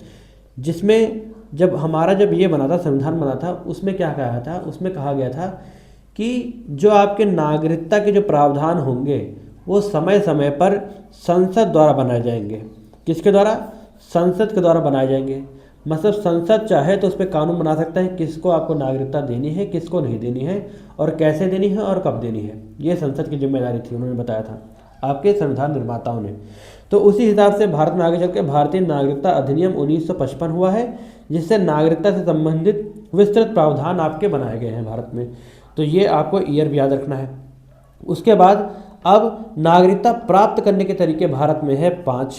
जिसमें जब ये बना था, संविधान बना था, उसमें क्या कहा था, उसमें कहा गया था कि जो आपके नागरिकता के जो प्रावधान होंगे वो समय समय पर संसद द्वारा बनाए जाएंगे। किसके द्वारा, संसद के द्वारा बनाए जाएंगे। मतलब संसद चाहे तो उस पर कानून बना सकता है किसको आपको नागरिकता देनी है, किसको नहीं देनी है, और कैसे देनी है और कब देनी है। ये संसद की जिम्मेदारी थी, उन्होंने बताया था आपके संविधान निर्माताओं ने। तो उसी हिसाब से भारत में आगे चल के भारतीय नागरिकता अधिनियम 1955 हुआ है, जिससे नागरिकता से संबंधित विस्तृत प्रावधान आपके बनाए गए हैं भारत में। तो ये आपको ईयर भी याद रखना है। उसके बाद अब नागरिकता प्राप्त करने के तरीके भारत में है 5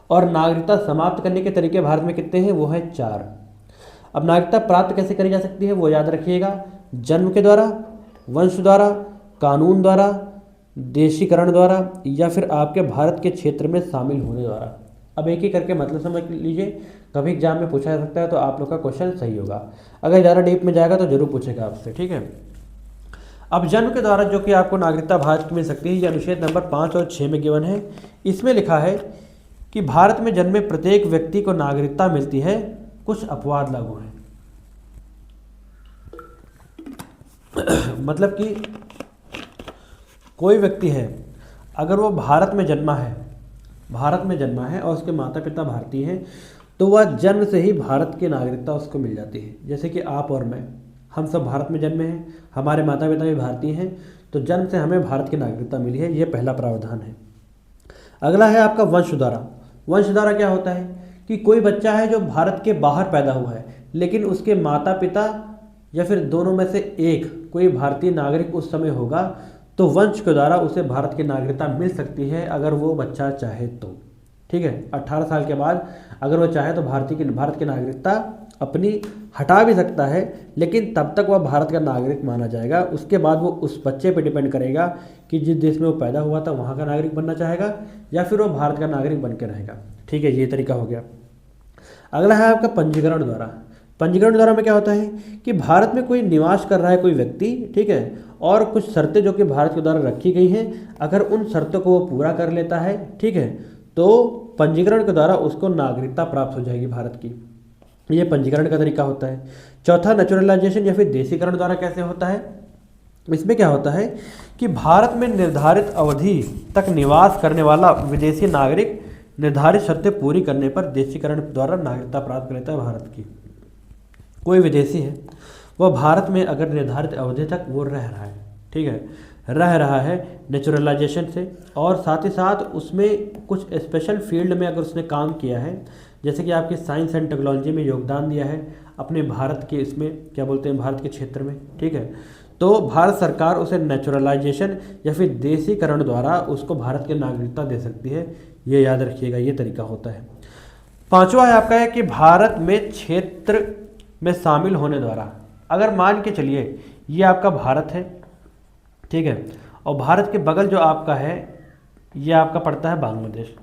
और नागरिकता समाप्त करने के तरीके भारत में कितने हैं, वो है 4। अब नागरिकता प्राप्त कैसे करी जा सकती है वो याद रखिएगा, जन्म के द्वारा, वंश द्वारा, कानून द्वारा, देशीकरण द्वारा या फिर आपके भारत के क्षेत्र में शामिल होने द्वारा। अब एक ही करके मतलब समझ लीजिए, कभी एग्जाम में पूछा जा सकता है तो आप लोग का क्वेश्चन सही होगा। अगर ज़्यादा डीप में जाएगा तो जरूर पूछेगा आपसे, ठीक है। अब जन्म के द्वारा जो कि आपको नागरिकता भारत की मिल सकती है, ये अनुच्छेद नंबर 5 और 6 में गिवन है। इसमें लिखा है कि भारत में जन्मे प्रत्येक व्यक्ति को नागरिकता मिलती है, कुछ अपवाद लागू हैं। मतलब कि कोई व्यक्ति है, अगर वो भारत में जन्मा है और उसके माता पिता भारतीय हैं, तो वह जन्म से ही भारत की नागरिकता उसको मिल जाती है। जैसे कि आप और मैं, हम सब भारत में जन्मे हैं, हमारे माता पिता भी भारतीय हैं, तो जन्म से हमें भारत की नागरिकता मिली है, ये पहला प्रावधान है। अगला है आपका वंशधारा। वंशधारा क्या होता है कि कोई बच्चा है जो भारत के बाहर पैदा हुआ है, लेकिन उसके माता पिता या फिर दोनों में से एक कोई भारतीय नागरिक उस समय होगा, तो वंश के द्वारा उसे भारत की नागरिकता मिल सकती है अगर वो बच्चा चाहे तो, ठीक है। 18 साल के बाद अगर वो चाहे तो भारत की नागरिकता अपनी हटा भी सकता है, लेकिन तब तक वह भारत का नागरिक माना जाएगा। उसके बाद वो उस बच्चे पे डिपेंड करेगा कि जिस देश में वो पैदा हुआ था वहाँ का नागरिक बनना चाहेगा या फिर वो भारत का नागरिक बन के रहेगा, ठीक है। ये तरीका हो गया। अगला है आपका पंजीकरण द्वारा। पंजीकरण द्वारा में क्या होता है कि भारत में कोई निवास कर रहा है कोई व्यक्ति, ठीक है, और कुछ शर्तें जो कि भारत के द्वारा रखी गई हैं, अगर उन शर्तों को वो पूरा कर लेता है, ठीक है, तो पंजीकरण के द्वारा उसको नागरिकता प्राप्त हो जाएगी भारत की। ये पंजीकरण का तरीका होता है। चौथा नेचुरलाइजेशन या फिर देशीकरण द्वारा कैसे होता है, इसमें क्या होता है कि भारत में निर्धारित अवधि तक निवास करने वाला विदेशी नागरिक निर्धारित शर्तें पूरी करने पर देशीकरण द्वारा नागरिकता प्राप्त कर लेता है भारत की। कोई विदेशी है, वह भारत में अगर निर्धारित अवधि तक वो रह रहा है, ठीक है, रह रहा है नेचुरलाइजेशन से, और साथ ही साथ उसमें कुछ स्पेशल फील्ड में अगर उसने काम किया है, जैसे कि आपकी साइंस एंड टेक्नोलॉजी में योगदान दिया है अपने भारत के इसमें क्या बोलते हैं भारत के क्षेत्र में, ठीक है, तो भारत सरकार उसे नेचुरलाइजेशन या फिर देशीकरण द्वारा उसको भारत की नागरिकता दे सकती है। ये याद रखिएगा, ये तरीका होता है। पांचवा है आपका है कि भारत में क्षेत्र में शामिल होने द्वारा। अगर मान के चलिए ये आपका भारत है, ठीक है, और भारत के बगल जो आपका है ये आपका पड़ता है बांग्लादेश।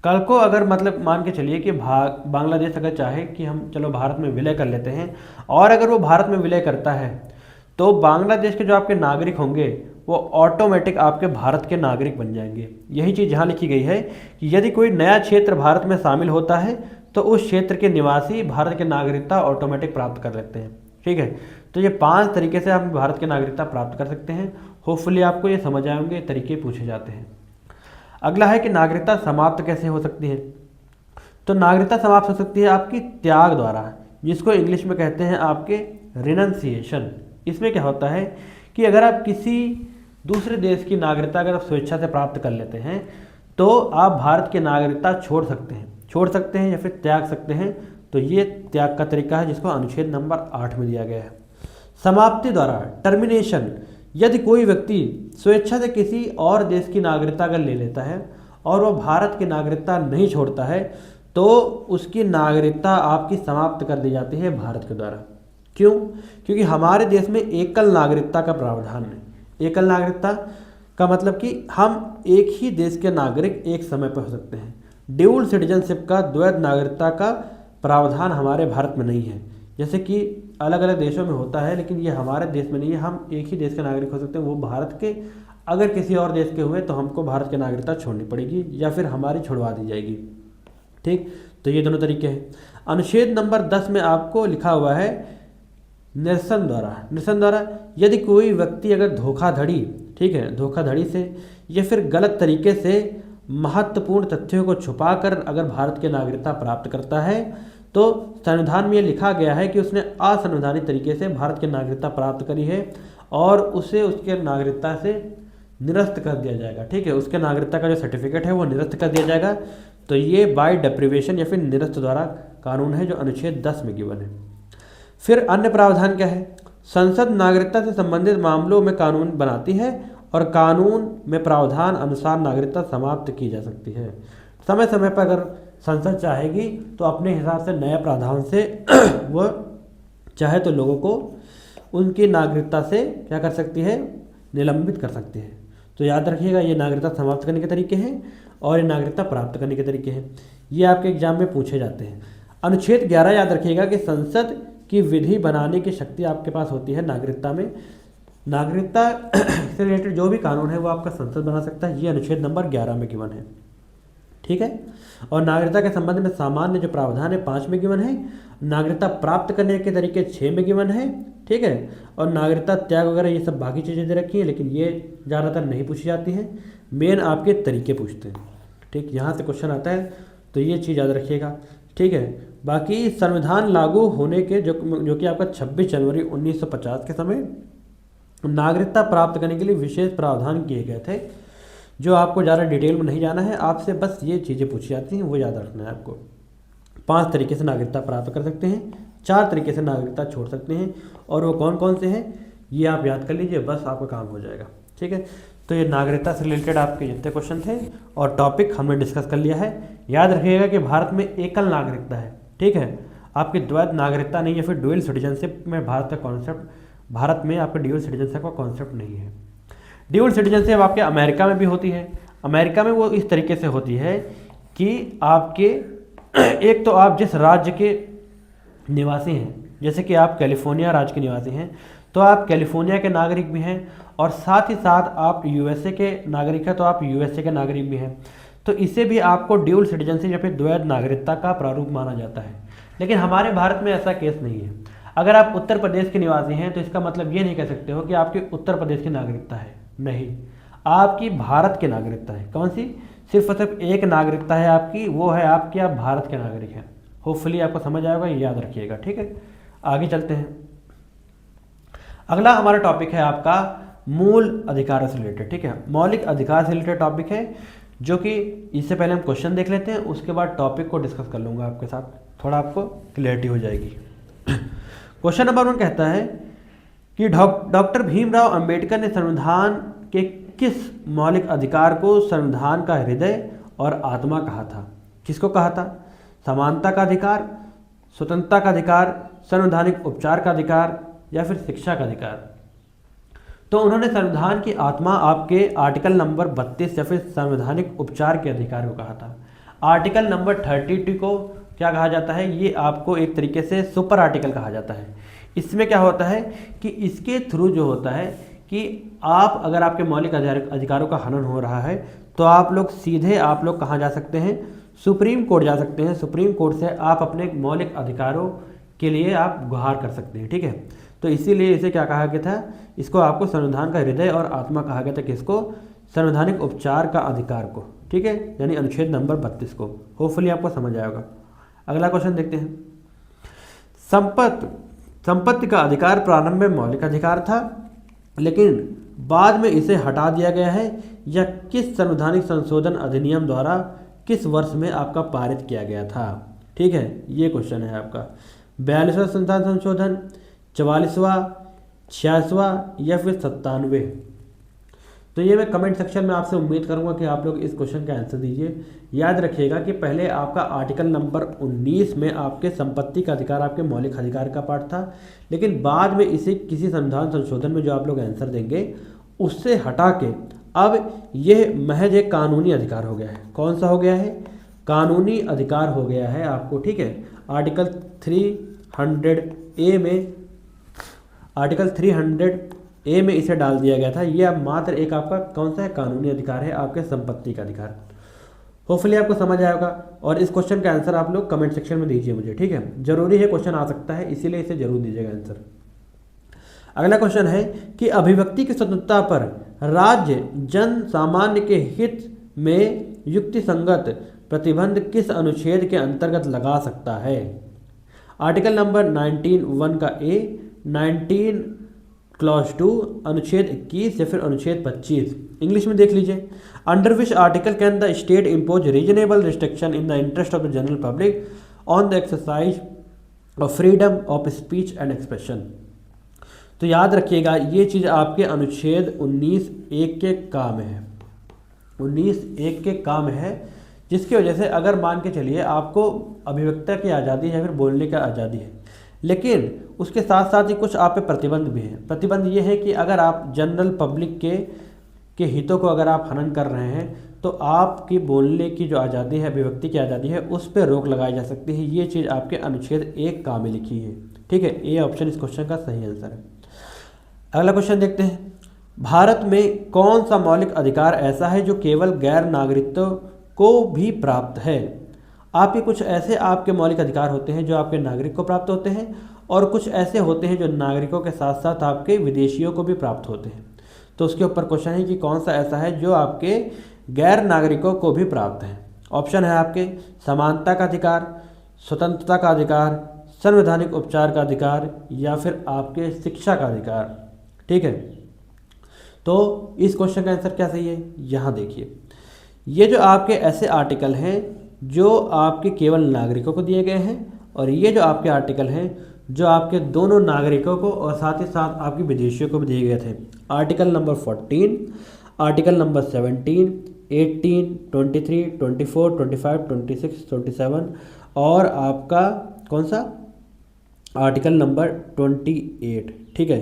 कल को अगर मतलब मान के चलिए कि बांग्लादेश अगर चाहे कि हम चलो भारत में विलय कर लेते हैं, और अगर वो भारत में विलय करता है तो बांग्लादेश के जो आपके नागरिक होंगे वो ऑटोमेटिक आपके भारत के नागरिक बन जाएंगे। यही चीज़ यहाँ लिखी गई है कि यदि कोई नया क्षेत्र भारत में शामिल होता है तो उस क्षेत्र के निवासी भारत की नागरिकता ऑटोमेटिक प्राप्त कर लेते हैं, ठीक है। तो ये 5 तरीके से हम भारत की नागरिकता प्राप्त कर सकते हैं। होपफुली आपको ये समझ आए होंगे, तरीके पूछे जाते हैं। अगला है कि नागरिकता समाप्त कैसे हो सकती है। तो नागरिकता समाप्त हो सकती है आपकी त्याग द्वारा, जिसको इंग्लिश में कहते हैं आपके रिनंसिएशन। इसमें क्या होता है कि अगर आप किसी दूसरे देश की नागरिकता अगर आप स्वेच्छा से प्राप्त कर लेते हैं तो आप भारत की नागरिकता छोड़ सकते हैं या फिर त्याग सकते हैं। तो ये त्याग का तरीका है जिसको अनुच्छेद नंबर 8 में दिया गया है। समाप्ति द्वारा टर्मिनेशन, यदि कोई व्यक्ति स्वेच्छा से किसी और देश की नागरिकता अगर ले लेता है और वह भारत की नागरिकता नहीं छोड़ता है तो उसकी नागरिकता आपकी समाप्त कर दी जाती है भारत के द्वारा। क्यों? क्योंकि हमारे देश में एकल नागरिकता का प्रावधान है। एकल नागरिकता का मतलब कि हम एक ही देश के नागरिक एक समय पर हो सकते हैं। ड्यूल सिटीजनशिप का, द्वैध नागरिकता का प्रावधान हमारे भारत में नहीं है। जैसे कि अलग अलग देशों में होता है, लेकिन ये हमारे देश में नहीं है। हम एक ही देश के नागरिक हो सकते हैं, वो भारत के। अगर किसी और देश के हुए तो हमको भारत की नागरिकता छोड़नी पड़ेगी या फिर हमारी छुड़वा दी जाएगी, ठीक। तो ये दोनों तरीके हैं। अनुच्छेद नंबर 10 में आपको लिखा हुआ है निरसन द्वारा यदि कोई व्यक्ति अगर धोखाधड़ी, ठीक है, धोखाधड़ी से या फिर गलत तरीके से महत्वपूर्ण तथ्यों को छुपाकर अगर भारत की नागरिकता प्राप्त करता है तो संविधान में ये लिखा गया है कि उसने असंवैधानिक तरीके से भारत की नागरिकता प्राप्त करी है और उसे उसके नागरिकता से निरस्त कर दिया जाएगा, ठीक है। उसके नागरिकता का जो सर्टिफिकेट है वो निरस्त कर दिया जाएगा। तो ये बाय डेप्रिवेशन या फिर निरस्त द्वारा कानून है जो अनुच्छेद 10 में गिवन है। फिर अन्य प्रावधान क्या है? संसद नागरिकता से संबंधित मामलों में कानून बनाती है और कानून में प्रावधान अनुसार नागरिकता समाप्त की जा सकती है। समय समय पर अगर संसद चाहेगी तो अपने हिसाब से नए प्रावधान से वो चाहे तो लोगों को उनकी नागरिकता से क्या कर सकती है, निलंबित कर सकती है। तो याद रखिएगा, ये नागरिकता समाप्त करने के तरीके हैं और ये नागरिकता प्राप्त करने के तरीके हैं। ये आपके एग्जाम में पूछे जाते हैं। अनुच्छेद 11 याद रखिएगा कि संसद की विधि बनाने की शक्ति आपके पास होती है नागरिकता में। नागरिकता से रिलेटेड जो भी कानून है वो आपका संसद बना सकता है। ये अनुच्छेद नंबर 11 में गिवन है, ठीक है। और नागरिकता के संबंध में सामान्य जो प्रावधान है 5 में गिवन है। नागरिकता प्राप्त करने के तरीके 6 में गिवन है, ठीक है। और नागरिकता त्याग वगैरह ये सब बाकी चीज़ें दे रखी हैं, लेकिन ये ज़्यादातर नहीं पूछी जाती हैं। मेन आपके तरीके पूछते हैं, ठीक। यहाँ से क्वेश्चन आता है तो ये चीज़ याद रखिएगा, ठीक है। बाकी संविधान लागू होने के जो कि आपका 26 जनवरी 1950 के समय नागरिकता प्राप्त करने के लिए विशेष प्रावधान किए गए थे, जो आपको ज़्यादा डिटेल में नहीं जाना है। आपसे बस ये चीज़ें पूछी जाती हैं, वो याद रखना है आपको। 5 तरीके से नागरिकता प्राप्त कर सकते हैं, 4 तरीके से नागरिकता छोड़ सकते हैं, और वो कौन कौन से हैं ये आप याद कर लीजिए, बस आपका काम हो जाएगा, ठीक है। तो ये नागरिकता से रिलेटेड आपके जितने क्वेश्चन थे और टॉपिक हमने डिस्कस कर लिया है। याद रखिएगा कि भारत में एकल नागरिकता है, ठीक है। आपकी द्वैध नागरिकता नहीं है, फिर ड्यूअल सिटीजनशिप में भारत में आपका ड्यूअल सिटीजनशिप का कॉन्सेप्ट नहीं है। ड्यूअल सिटीजनशिप आपके अमेरिका में भी होती है। अमेरिका में वो इस तरीके से होती है कि आपके एक तो आप जिस राज्य के निवासी हैं, जैसे कि आप कैलिफोर्निया राज्य के निवासी हैं तो आप कैलिफोर्निया के नागरिक भी हैं, और साथ ही साथ आप यूएसए के नागरिक हैं तो आप यूएसए के नागरिक भी हैं। तो इसे भी आपको ड्यूअल सिटीजनशिप या फिर द्वैध नागरिकता का प्रारूप माना जाता है। लेकिन हमारे भारत में ऐसा केस नहीं है। अगर आप उत्तर प्रदेश के निवासी हैं तो इसका मतलब ये नहीं कह सकते हो कि आपकी उत्तर प्रदेश की नागरिकता है, नहीं, आपकी भारत की नागरिकता है। कौन सी? सिर्फ और सिर्फ एक नागरिकता है आपकी, वो है आपकी, आप भारत के नागरिक हैं। होपफुली आपको समझ आएगा, ये याद रखिएगा, ठीक है। आगे चलते हैं। अगला हमारा टॉपिक है आपका मूल अधिकारों से रिलेटेड, ठीक है। मौलिक अधिकार से रिलेटेड टॉपिक है, जो कि इससे पहले हम क्वेश्चन देख लेते हैं, उसके बाद टॉपिक को डिस्कस कर लूँगा आपके साथ, थोड़ा आपको क्लियरिटी हो जाएगी। क्वेश्चन नंबर 1 कहता है कि डॉक्टर भीमराव अंबेडकर ने संविधान के किस मौलिक अधिकार को संविधान का हृदय और आत्मा कहा था? किसको कहा था? समानता का अधिकार, स्वतंत्रता का अधिकार, संवैधानिक उपचार का अधिकार, या फिर शिक्षा का अधिकार? तो उन्होंने संविधान की आत्मा आपके आर्टिकल नंबर 32 या फिर संवैधानिक उपचार के अधिकार को कहा था। आर्टिकल नंबर 32 को क्या कहा जाता है? ये आपको एक तरीके से सुपर आर्टिकल कहा जाता है। इसमें क्या होता है कि इसके थ्रू जो होता है कि आप अगर आपके मौलिक अधिकारों का हनन हो रहा है तो आप लोग सीधे कहाँ जा सकते हैं? सुप्रीम कोर्ट जा सकते हैं। सुप्रीम कोर्ट से आप अपने मौलिक अधिकारों के लिए आप गुहार कर सकते हैं, ठीक है। तो इसीलिए इसे क्या कहा गया था? इसको आपको संविधान का हृदय और आत्मा कहा गया था। किसको? संवैधानिक उपचार का अधिकार को, ठीक है, यानी अनुच्छेद नंबर 32 को। होपफुली आपको समझ आएगा। अगला क्वेश्चन देखते हैं। संपत्ति का अधिकार प्रारंभ में मौलिक अधिकार था, लेकिन बाद में इसे हटा दिया गया है। यह किस संवैधानिक संशोधन अधिनियम द्वारा किस वर्ष में आपका पारित किया गया था? ठीक है, ये क्वेश्चन है आपका। 42वां संविधान संशोधन, 44वां, 86वां या फिर 97? तो ये मैं कमेंट सेक्शन में आपसे उम्मीद करूंगा कि आप लोग इस क्वेश्चन का आंसर दीजिए। याद रखिएगा कि पहले आपका आर्टिकल नंबर 19 में आपके संपत्ति का अधिकार आपके मौलिक अधिकार का पार्ट था, लेकिन बाद में इसे किसी संविधान संशोधन में जो आप लोग आंसर देंगे उससे हटा के अब यह महज एक कानूनी अधिकार हो गया है। कौन सा हो गया है? कानूनी अधिकार हो गया है आपको, ठीक है। आर्टिकल 300A में इसे डाल दिया गया था। ये अब मात्र एक आपका कौन सा है? कानूनी अधिकार है, आपके संपत्ति का अधिकार। होपफुली आपको समझ आएगा, और इस क्वेश्चन का आंसर आप लोग कमेंट सेक्शन में दीजिए मुझे, ठीक है। जरूरी है, क्वेश्चन आ सकता है, इसीलिए इसे जरूर दीजिएगा आंसर। अगला क्वेश्चन है कि अभिव्यक्ति की स्वतंत्रता पर राज्य जन सामान्य के हित में युक्तिसंगत प्रतिबंध किस अनुच्छेद के अंतर्गत लगा सकता है? आर्टिकल नंबर 19(1) का ए, 19 क्लॉज 2, अनुच्छेद 21 या फिर अनुच्छेद 25? इंग्लिश में देख लीजिए। Under which article can the state impose reasonable restriction in the interest of the general public on the exercise of freedom of speech and expression? तो याद रखिएगा ये चीज़ आपके अनुच्छेद 19(1) के काम है, 19(1) के काम है, जिसकी वजह से अगर मान के चलिए आपको अभिव्यक्ति की आज़ादी है या फिर बोलने की आज़ादी है, लेकिन उसके साथ साथ ही कुछ आप पे प्रतिबंध भी हैं। प्रतिबंध ये है कि अगर आप जनरल पब्लिक के हितों को अगर आप हनन कर रहे हैं तो आपकी बोलने की जो आज़ादी है, अभिव्यक्ति की आज़ादी है, उस पर रोक लगाई जा सकती है। ये चीज़ आपके अनुच्छेद 1 का में लिखी है। ठीक है, ये ऑप्शन इस क्वेश्चन का सही आंसर है। अगला क्वेश्चन देखते हैं, भारत में कौन सा मौलिक अधिकार ऐसा है जो केवल गैर नागरिकों को भी प्राप्त है? आपके कुछ ऐसे आपके मौलिक अधिकार होते हैं जो आपके नागरिक को प्राप्त होते हैं, और कुछ ऐसे होते हैं जो नागरिकों के साथ साथ आपके विदेशियों को भी प्राप्त होते हैं। तो उसके ऊपर क्वेश्चन है कि कौन सा ऐसा है जो आपके गैर नागरिकों को भी प्राप्त है। ऑप्शन है आपके समानता का अधिकार, स्वतंत्रता का अधिकार, संवैधानिक उपचार का अधिकार, या फिर आपके शिक्षा का अधिकार। ठीक है, तो इस क्वेश्चन का आंसर क्या सही है? यहाँ देखिए, ये जो आपके ऐसे आर्टिकल हैं जो आपके केवल नागरिकों को दिए गए हैं, और ये जो आपके आर्टिकल हैं जो आपके दोनों नागरिकों को और साथ ही साथ आपके विदेशियों को भी दिए गए थे। आर्टिकल नंबर 14, आर्टिकल नंबर 17, 18, 23, 24, 25, 26, 27 और आपका कौन सा आर्टिकल नंबर 28। ठीक है,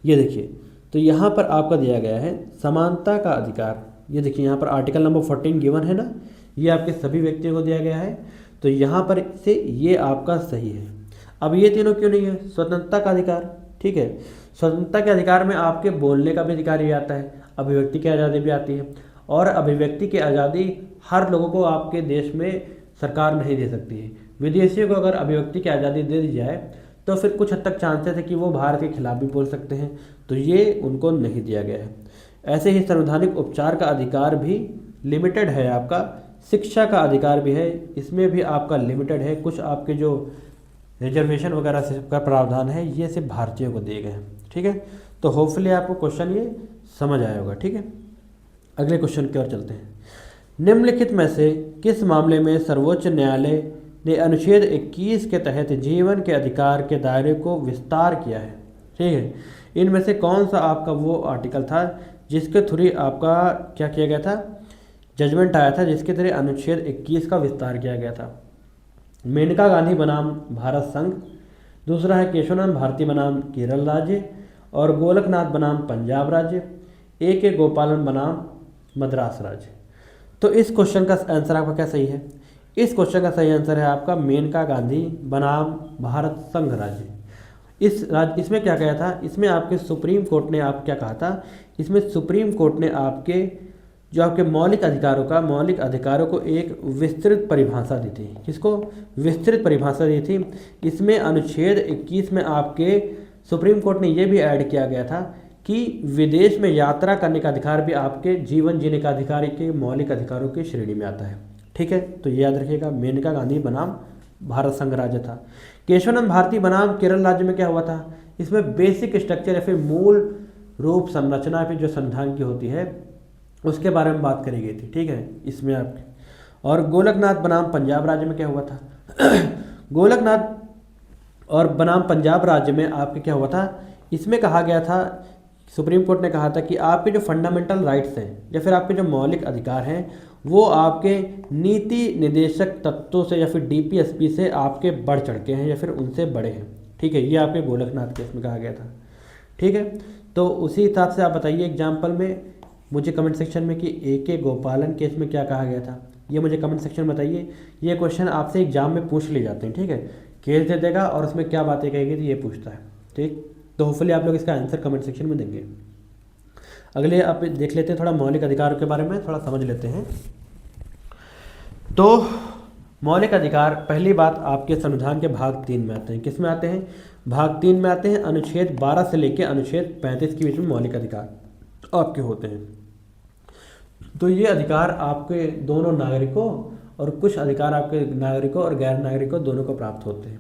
ये देखिए, तो यहाँ पर आपका दिया गया है समानता का अधिकार। ये देखिए यहाँ पर आर्टिकल नंबर 14 गिवन है ना, ये आपके सभी व्यक्तियों को दिया गया है, तो यहाँ पर से ये आपका सही है। अब ये तीनों क्यों नहीं है? स्वतंत्रता का अधिकार, ठीक है, स्वतंत्रता के अधिकार में आपके बोलने का भी अधिकार ही आता है, अभिव्यक्ति की आज़ादी भी आती है, और अभिव्यक्ति की आज़ादी हर लोगों को आपके देश में सरकार नहीं दे सकती है। विदेशियों को अगर अभिव्यक्ति की आज़ादी दे दी जाए तो फिर कुछ हद तक चांसेस है कि वो भारत के खिलाफ भी बोल सकते हैं, तो ये उनको नहीं दिया गया है। ऐसे ही संवैधानिक उपचार का अधिकार भी लिमिटेड है आपका, शिक्षा का अधिकार भी है, इसमें भी आपका लिमिटेड है। कुछ आपके जो रिजर्वेशन वगैरह से का प्रावधान है ये सिर्फ भारतीयों को दिए गए हैं। ठीक है, तो होपफुली आपको क्वेश्चन ये समझ आया होगा। ठीक है, अगले क्वेश्चन की ओर चलते हैं। निम्नलिखित में से किस मामले में सर्वोच्च न्यायालय ने अनुच्छेद 21 के तहत जीवन के अधिकार के दायरे को विस्तार किया है? ठीक है, इनमें से कौन सा आपका वो आर्टिकल था जिसके थ्रू आपका क्या किया गया था, जजमेंट आया था, जिसके थ्रू अनुच्छेद 21 का विस्तार किया गया था? मेनका गांधी बनाम भारत संघ, दूसरा है केशवानंद भारती बनाम केरल राज्य, और गोलकनाथ बनाम पंजाब राज्य, A.K. गोपालन बनाम मद्रास राज्य। तो इस क्वेश्चन का आंसर आपका क्या सही है? इस क्वेश्चन का सही आंसर है आपका मेनका गांधी बनाम भारत संघ राज्य। इसमें क्या कहा था, इसमें आपके सुप्रीम कोर्ट ने आप क्या कहा था, इसमें सुप्रीम कोर्ट ने आपके जो आपके मौलिक अधिकारों को एक विस्तृत परिभाषा दी थी। किसको? विस्तृत परिभाषा दी थी। इसमें अनुच्छेद 21 में आपके सुप्रीम कोर्ट ने यह भी ऐड किया गया था कि विदेश में यात्रा करने का अधिकार भी आपके जीवन जीने का अधिकार के मौलिक अधिकारों की श्रेणी में आता है। ठीक है, तो ये याद रखिएगा, मेनका गांधी बनाम भारत संघ राज्य था। केशवानंद भारती बनाम केरल राज्य में क्या हुआ था, इसमें बेसिक स्ट्रक्चर या फिर मूल रूप संरचना पे जो संविधान की होती है उसके बारे में बात करी गई थी। ठीक है, इसमें आपके, और गोलकनाथ बनाम पंजाब राज्य में क्या हुआ था गोलकनाथ और बनाम पंजाब राज्य में आपके क्या हुआ था, इसमें कहा गया था, सुप्रीम कोर्ट ने कहा था कि आपके जो फंडामेंटल राइट्स हैं या फिर आपके जो मौलिक अधिकार हैं वो आपके नीति निदेशक तत्वों से या फिर डीपीएसपी से आपके बढ़ चढ़ के हैं या फिर उनसे बड़े हैं। ठीक है, ये आपके गोलकनाथ केस में कहा गया था। ठीक है, तो उसी हिसाब से आप बताइए एग्जाम्पल में मुझे कमेंट सेक्शन में कि A.K. गोपालन केस में क्या कहा गया था, ये मुझे कमेंट सेक्शन में बताइए। ये क्वेश्चन आपसे एग्जाम में पूछ लिए जाते हैं। ठीक है, केस दे देगा और उसमें क्या बातें कहेगी तो ये पूछता है। ठीक, तो होपफुली आप लोग इसका आंसर कमेंट सेक्शन में देंगे। अगले आप देख लेते हैं, थोड़ा मौलिक अधिकारों के बारे में थोड़ा समझ लेते हैं। तो मौलिक अधिकार, पहली बात आपके संविधान के भाग 3 में आते हैं। किस में आते हैं? भाग 3 में आते हैं। अनुच्छेद 12 से लेकर अनुच्छेद 35 के बीच में मौलिक अधिकार आपके होते हैं। तो ये अधिकार आपके दोनों नागरिकों और कुछ अधिकार आपके नागरिकों और गैर नागरिकों दोनों को प्राप्त होते हैं,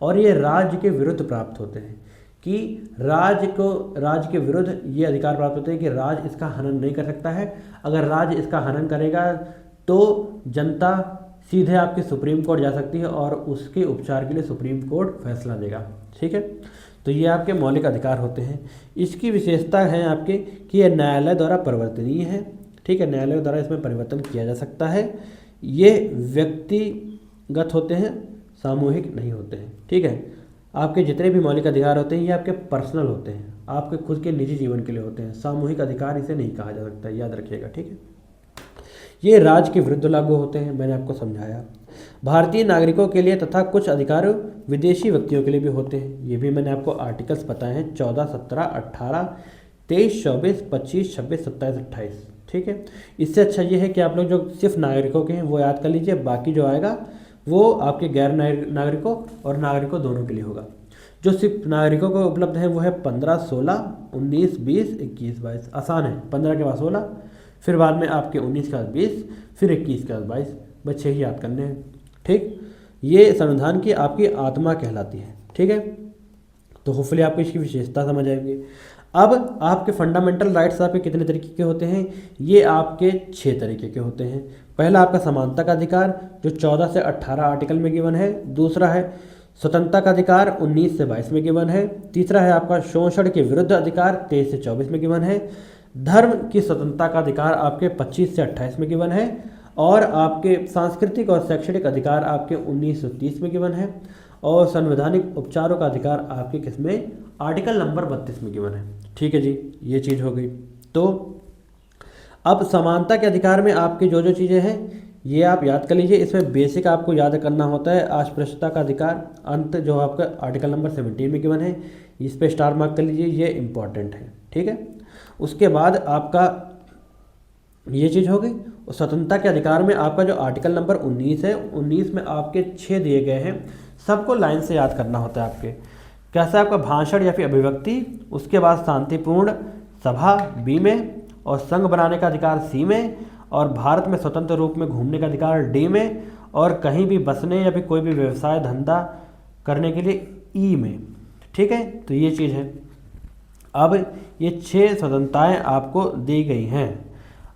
और ये राज्य के विरुद्ध प्राप्त होते हैं कि राज्य के विरुद्ध ये अधिकार प्राप्त होते हैं कि राज्य इसका हनन नहीं कर सकता है। अगर राज्य इसका हनन करेगा तो जनता सीधे आपके सुप्रीम कोर्ट जा सकती है और उसके उपचार के लिए सुप्रीम कोर्ट फैसला देगा। ठीक है, तो ये आपके मौलिक अधिकार होते हैं। इसकी विशेषता है आपके कि ये न्यायालय द्वारा परिवर्तनीय है, ठीक है, न्यायालय द्वारा इसमें परिवर्तन किया जा सकता है। ये व्यक्तिगत होते हैं, सामूहिक नहीं होते हैं, ठीक है। आपके जितने भी मौलिक अधिकार होते हैं ये आपके पर्सनल होते हैं, आपके खुद के निजी जीवन के लिए होते हैं। सामूहिक अधिकार इसे नहीं कहा जा सकता, याद रखिएगा, ठीक है। ये राज्य के विरुद्ध लागू होते हैं, मैंने आपको समझाया। भारतीय नागरिकों के लिए तथा कुछ अधिकार विदेशी व्यक्तियों के लिए भी होते हैं। ये भी मैंने आपको आर्टिकल्स बताए हैं, 14, 17, 18, 23, 24, 25, 26, 27, 28, ठीक है। इससे अच्छा ये है कि आप लोग जो सिर्फ नागरिकों के हैं वो याद कर लीजिए, बाकी जो आएगा वो आपके गैर नागरिकों और नागरिकों दोनों के लिए होगा। जो सिर्फ नागरिकों को उपलब्ध है वो है 15, 16, 19, 20, 21, 22। आसान है, 15 के बाद 16, फिर बाद में आपके 19 के बाद 20, फिर 21 के बाद 22, बस 6 ही याद करने हैं, ठीक। ये संविधान की आपकी आत्मा कहलाती है, ठीक है। तो होपफुली आपको इसकी विशेषता समझ आएंगे। अब आपके फंडामेंटल राइट्स आपके कितने तरीके के होते हैं? ये आपके 6 तरीके के होते हैं। पहला आपका समानता का अधिकार जो 14 से 18 आर्टिकल में गिवन है। दूसरा है स्वतंत्रता का अधिकार 19 से 22 में गिवन है। तीसरा है आपका शोषण के विरुद्ध अधिकार 23 से 24 में गिवन है। धर्म की स्वतंत्रता का अधिकार आपके 25 से 28 में गिवन है। और आपके सांस्कृतिक और शैक्षणिक अधिकार आपके 1930 में गिवन है। और संवैधानिक उपचारों का अधिकार आपके किसमें? आर्टिकल नंबर 32 में गिवन है, ठीक है जी। ये चीज़ हो गई। तो अब समानता के अधिकार में आपकी जो जो चीज़ें हैं ये आप याद कर लीजिए। इसमें बेसिक आपको याद करना होता है अस्पृश्यता का अधिकार, अंत जो आपका आर्टिकल नंबर 17 में गिवन है, इस पर स्टार मार्क कर लीजिए, ये इंपॉर्टेंट है, ठीक है। उसके बाद आपका ये चीज़ हो गई। और स्वतंत्रता के अधिकार में आपका जो आर्टिकल नंबर 19 है, 19 में आपके 6 दिए गए हैं, सबको लाइन से याद करना होता है आपके। कैसा आपका भाषण या फिर अभिव्यक्ति, उसके बाद शांतिपूर्ण सभा बी में, और संघ बनाने का अधिकार सी में, और भारत में स्वतंत्र रूप में घूमने का अधिकार डी में, और कहीं भी बसने या फिर कोई भी व्यवसाय धंधा करने के लिए ई में, ठीक है। तो ये चीज़ है। अब ये 6 स्वतंत्रताएं आपको दी गई हैं।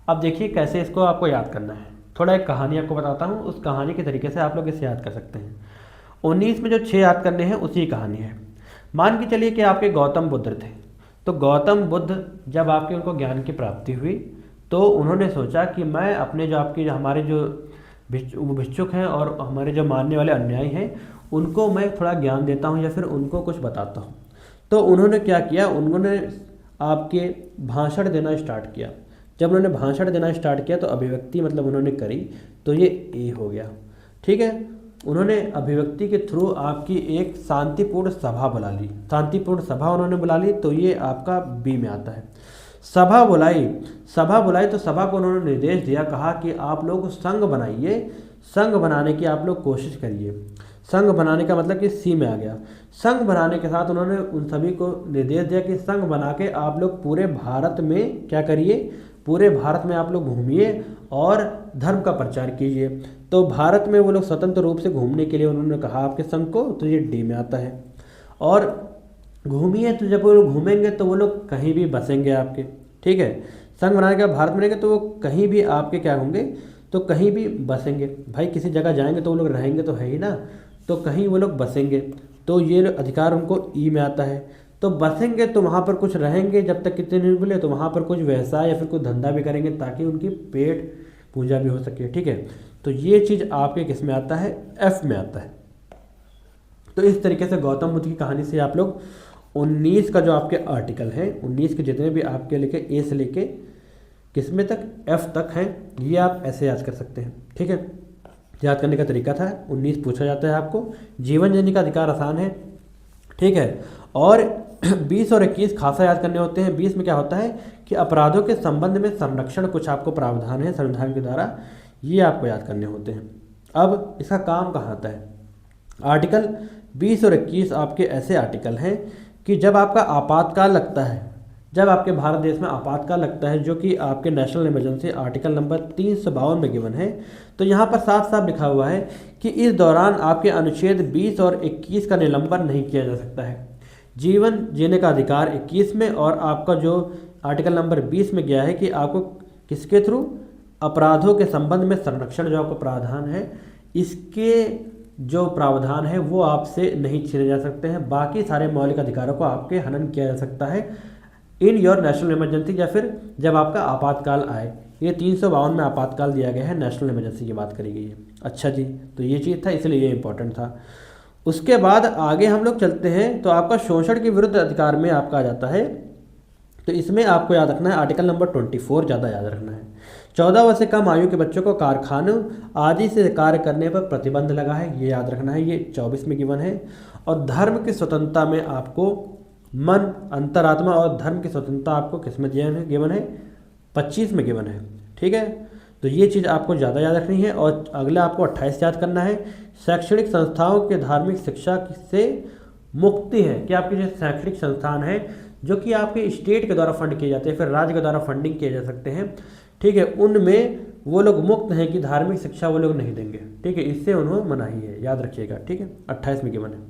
अब देखिए कैसे इसको आपको याद करना है। थोड़ा एक कहानी आपको बताता हूँ, उस कहानी के तरीके से आप लोग इसे याद कर सकते हैं। 19 में जो 6 याद करने हैं उसी कहानी है। मान के चलिए कि आपके गौतम बुद्ध थे। तो गौतम बुद्ध जब आपके उनको ज्ञान की प्राप्ति हुई तो उन्होंने सोचा कि मैं अपने जो आपके हमारे जो भिक्षुक हैं और हमारे जो मानने वाले अन्यायी हैं उनको मैं थोड़ा ज्ञान देता हूँ या फिर उनको कुछ बताता हूँ। तो उन्होंने क्या किया, उन्होंने आपके भाषण देना स्टार्ट किया। जब उन्होंने भाषण देना स्टार्ट किया तो अभिव्यक्ति मतलब उन्होंने करी, तो ये ए हो गया, ठीक है। उन्होंने अभिव्यक्ति के थ्रू आपकी एक शांतिपूर्ण सभा बुला ली, शांतिपूर्ण सभा उन्होंने बुला ली, तो ये आपका बी में आता है। सभा बुलाई तो सभा को उन्होंने निर्देश दिया, कहा कि आप लोग संघ बनाइए, संघ बनाने की आप लोग कोशिश करिए। संघ बनाने का मतलब कि सी में आ गया। संघ बनाने के साथ उन्होंने उन सभी को निर्देश दिया कि संघ बना के आप लोग पूरे भारत में क्या करिए, पूरे भारत में आप लोग घूमिए और धर्म का प्रचार कीजिए। तो भारत में वो लोग स्वतंत्र रूप से घूमने के लिए उन्होंने कहा आपके संघ को, तो ये डी में आता है। और घूमिए तो जब वो लोग घूमेंगे तो वो लोग कहीं भी बसेंगे आपके, ठीक है। संघ बनाने के बाद भारत में रहेंगे तो वो कहीं भी आपके क्या होंगे, तो कहीं भी बसेंगे। भाई किसी जगह जाएंगे तो वो लोग रहेंगे तो है ही ना, तो कहीं वो लोग बसेंगे। तो ये अधिकार उनको ई में आता है। तो बसेंगे तो वहाँ पर कुछ रहेंगे जब तक कितने नहीं मिले, तो वहाँ पर कुछ व्यवसाय या फिर कुछ धंधा भी करेंगे ताकि उनकी पेट पूजा भी हो सके, ठीक है। तो ये चीज़ आपके किस में आता है? एफ में आता है। तो इस तरीके से गौतम बुद्ध की कहानी से आप लोग 19 का जो आपके आर्टिकल हैं, 19 के जितने भी आपके लेके ए से लेके किसमें तक, एफ तक हैं, ये आप ऐसे याद कर सकते हैं, ठीक है। याद करने का तरीका था 19 पूछा जाता है आपको। जीवन जीने का अधिकार आसान है, ठीक है। और 20 और 21 खासा याद करने होते हैं। 20 में क्या होता है कि अपराधों के संबंध में संरक्षण कुछ आपको प्रावधान है संविधान के द्वारा, ये आपको याद करने होते हैं। अब इसका काम कहाँ आता है? आर्टिकल 20 और 21 आपके ऐसे आर्टिकल हैं कि जब आपका आपातकाल लगता है, जब आपके भारत देश में आपातकाल लगता है, जो कि आपके नेशनल इमरजेंसी आर्टिकल नंबर 352 में गिवन है, तो यहाँ पर साफ साफ लिखा हुआ है कि इस दौरान आपके अनुच्छेद 20 और 21 का निलंबन नहीं किया जा सकता है। जीवन जीने का अधिकार 21 में, और आपका जो आर्टिकल नंबर 20 में गया है कि आपको किसके थ्रू, अपराधों के संबंध में संरक्षण जो आपको प्रावधान है, इसके जो प्रावधान है वो आपसे नहीं छीने जा सकते हैं। बाकी सारे मौलिक अधिकारों को आपके हनन किया जा सकता है इन योर नेशनल इमरजेंसी, या फिर जब आपका आपातकाल आए। ये 352 में आपातकाल दिया गया है, नेशनल इमरजेंसी की बात करी गई है। अच्छा जी, तो ये चीज़ था, इसलिए ये इंपॉर्टेंट था। उसके बाद आगे हम लोग चलते हैं, तो आपका शोषण के विरुद्ध अधिकार में आपका आ जाता है। तो इसमें आपको याद रखना है आर्टिकल नंबर 24 ज़्यादा याद रखना है। 14 वर्ष से कम आयु के बच्चों को कारखानों आदि से कार्य करने पर प्रतिबंध लगा है, ये याद रखना है, ये 24 में गिवन है। और धर्म की स्वतंत्रता में आपको मन, अंतरात्मा और धर्म की स्वतंत्रता आपको किस में गिवन है? 25 में गिवन है। ठीक है, तो ये चीज़ आपको ज़्यादा याद रखनी है। और अगला आपको 28 याद करना है। शैक्षणिक संस्थाओं के धार्मिक शिक्षा से मुक्ति है कि आपके जो शैक्षणिक संस्थान है जो कि आपके स्टेट के द्वारा फंड किए जाते हैं, फिर राज्य के द्वारा फंडिंग किए जा सकते हैं, ठीक है, उनमें वो लोग मुक्त हैं कि धार्मिक शिक्षा वो लोग नहीं देंगे। ठीक है, इससे उन्होंने मनाही है, याद रखिएगा। ठीक है, 28 में गिवन है।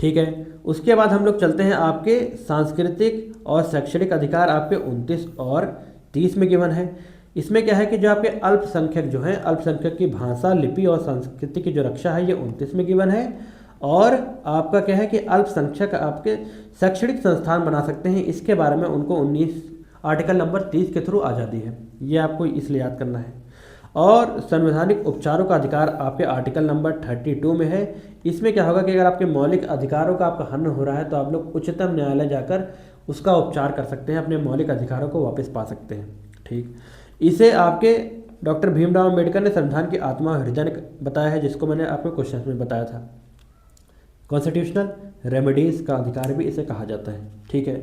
ठीक है, उसके बाद हम लोग चलते हैं आपके सांस्कृतिक और शैक्षणिक अधिकार, आपके 29 और 30 में गिवन है। इसमें क्या है कि जो आपके अल्पसंख्यक जो हैं, अल्पसंख्यक की भाषा, लिपि और संस्कृति की जो रक्षा है, ये 29 में गिवन है। और आपका क्या है कि अल्पसंख्यक आपके शैक्षणिक संस्थान बना सकते हैं, इसके बारे में उनको 19 आर्टिकल नंबर 30 के थ्रू आज़ादी है, ये आपको इसलिए याद करना है। और संवैधानिक उपचारों का अधिकार आपके आर्टिकल नंबर 32 में है। इसमें क्या होगा कि अगर आपके मौलिक अधिकारों का आपका हनन हो रहा है तो आप लोग उच्चतम न्यायालय जाकर उसका उपचार कर सकते हैं, अपने मौलिक अधिकारों को वापस पा सकते हैं। ठीक, इसे आपके डॉक्टर भीमराव अम्बेडकर ने संविधान की आत्मा और हृदय बताया है, जिसको मैंने आपको क्वेश्चन में बताया था। कॉन्स्टिट्यूशनल रेमेडीज का अधिकार भी इसे कहा जाता है। ठीक है,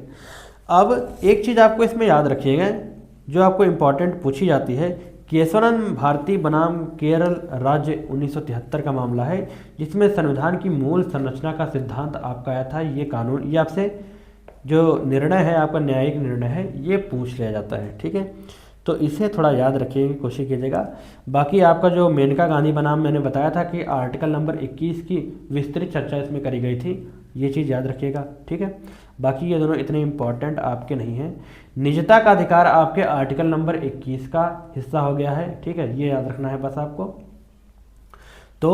अब एक चीज़ आपको इसमें याद रखिएगा जो आपको इम्पॉर्टेंट पूछी जाती है। केशवरन भारती बनाम केरल राज्य 1973 का मामला है, जिसमें संविधान की मूल संरचना का सिद्धांत आपका आया था। ये कानून, ये आपसे जो निर्णय है, आपका न्यायिक निर्णय है, ये पूछ लिया जाता है। ठीक है, तो इसे थोड़ा याद रखिए, कोशिश कीजिएगा। बाकी आपका जो मेनका गांधी बनाम मैंने बताया था कि आर्टिकल नंबर 21 की विस्तृत चर्चा इसमें करी गई थी, ये चीज़ याद रखिएगा। ठीक है, बाकी ये दोनों इतने इम्पॉर्टेंट आपके नहीं हैं। निजता का अधिकार आपके आर्टिकल नंबर 21 का हिस्सा हो गया है। ठीक है, ये याद रखना है बस आपको। तो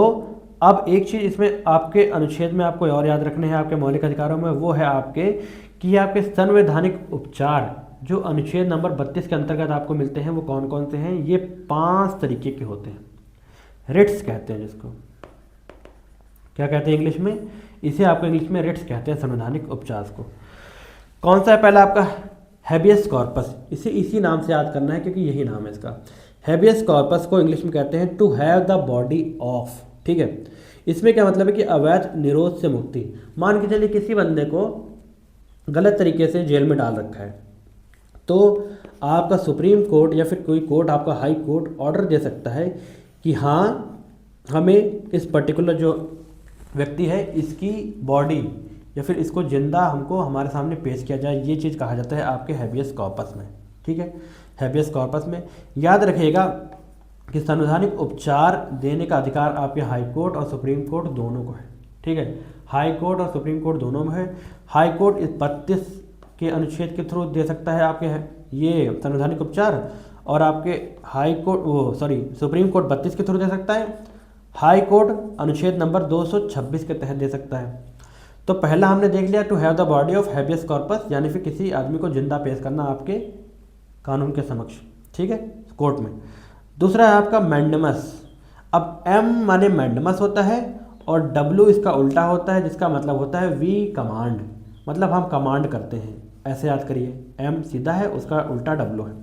अब एक चीज़ इसमें आपके अनुच्छेद में आपको और याद रखने हैं आपके मौलिक अधिकारों में, वो है आपके कि आपके संवैधानिक उपचार जो अनुच्छेद नंबर 32 के अंतर्गत आपको मिलते हैं वो कौन कौन से हैं। ये 5 तरीके के होते हैं। रिट्स कहते हैं, जिसको क्या कहते हैं इंग्लिश में, इसे आपको इंग्लिश में रिट्स कहते हैं, संवैधानिक उपचार को। कौन सा है पहला आपका? हैबियस कॉर्पस, इसे इसी नाम से याद करना है क्योंकि यही नाम है इसका। हैबियस कॉर्पस को इंग्लिश में कहते हैं to have the body of. ठीक है, इसमें क्या मतलब है कि अवैध निरोध से मुक्ति। मान के चलिए किसी बंदे को गलत तरीके से जेल में डाल रखा है, तो आपका सुप्रीम कोर्ट या फिर कोई कोर्ट, आपका हाई कोर्ट ऑर्डर दे सकता है कि हाँ, हमें इस पर्टिकुलर जो व्यक्ति है इसकी बॉडी या फिर इसको जिंदा हमको हमारे सामने पेश किया जाए। ये चीज़ कहा जाता है आपके हैबियस कॉर्पस में। ठीक है, हैबियस कॉर्पस में याद रखिएगा कि संवैधानिक उपचार देने का अधिकार आपके हाई कोर्ट और सुप्रीम कोर्ट दोनों को है। ठीक है, हाई कोर्ट और सुप्रीम कोर्ट दोनों में है। हाई कोर्ट इस 32 के अनुच्छेद के थ्रू दे सकता है आपके ये संवैधानिक उपचार, और आपके हाई कोर्ट सुप्रीम कोर्ट 32 के थ्रू दे सकता है। हाई कोर्ट अनुच्छेद नंबर 226 के तहत दे सकता है। तो पहला हमने देख लिया to have the body of habeas corpus, यानी फिर किसी आदमी को जिंदा पेश करना आपके कानून के समक्ष। ठीक है, कोर्ट में। दूसरा है आपका मैंडमस। अब एम माने मैंडमस होता है और डब्ल्यू इसका उल्टा होता है, जिसका मतलब होता है वी कमांड, मतलब हम कमांड करते हैं। ऐसे याद करिए, एम सीधा है, उसका उल्टा डब्ल्यू है।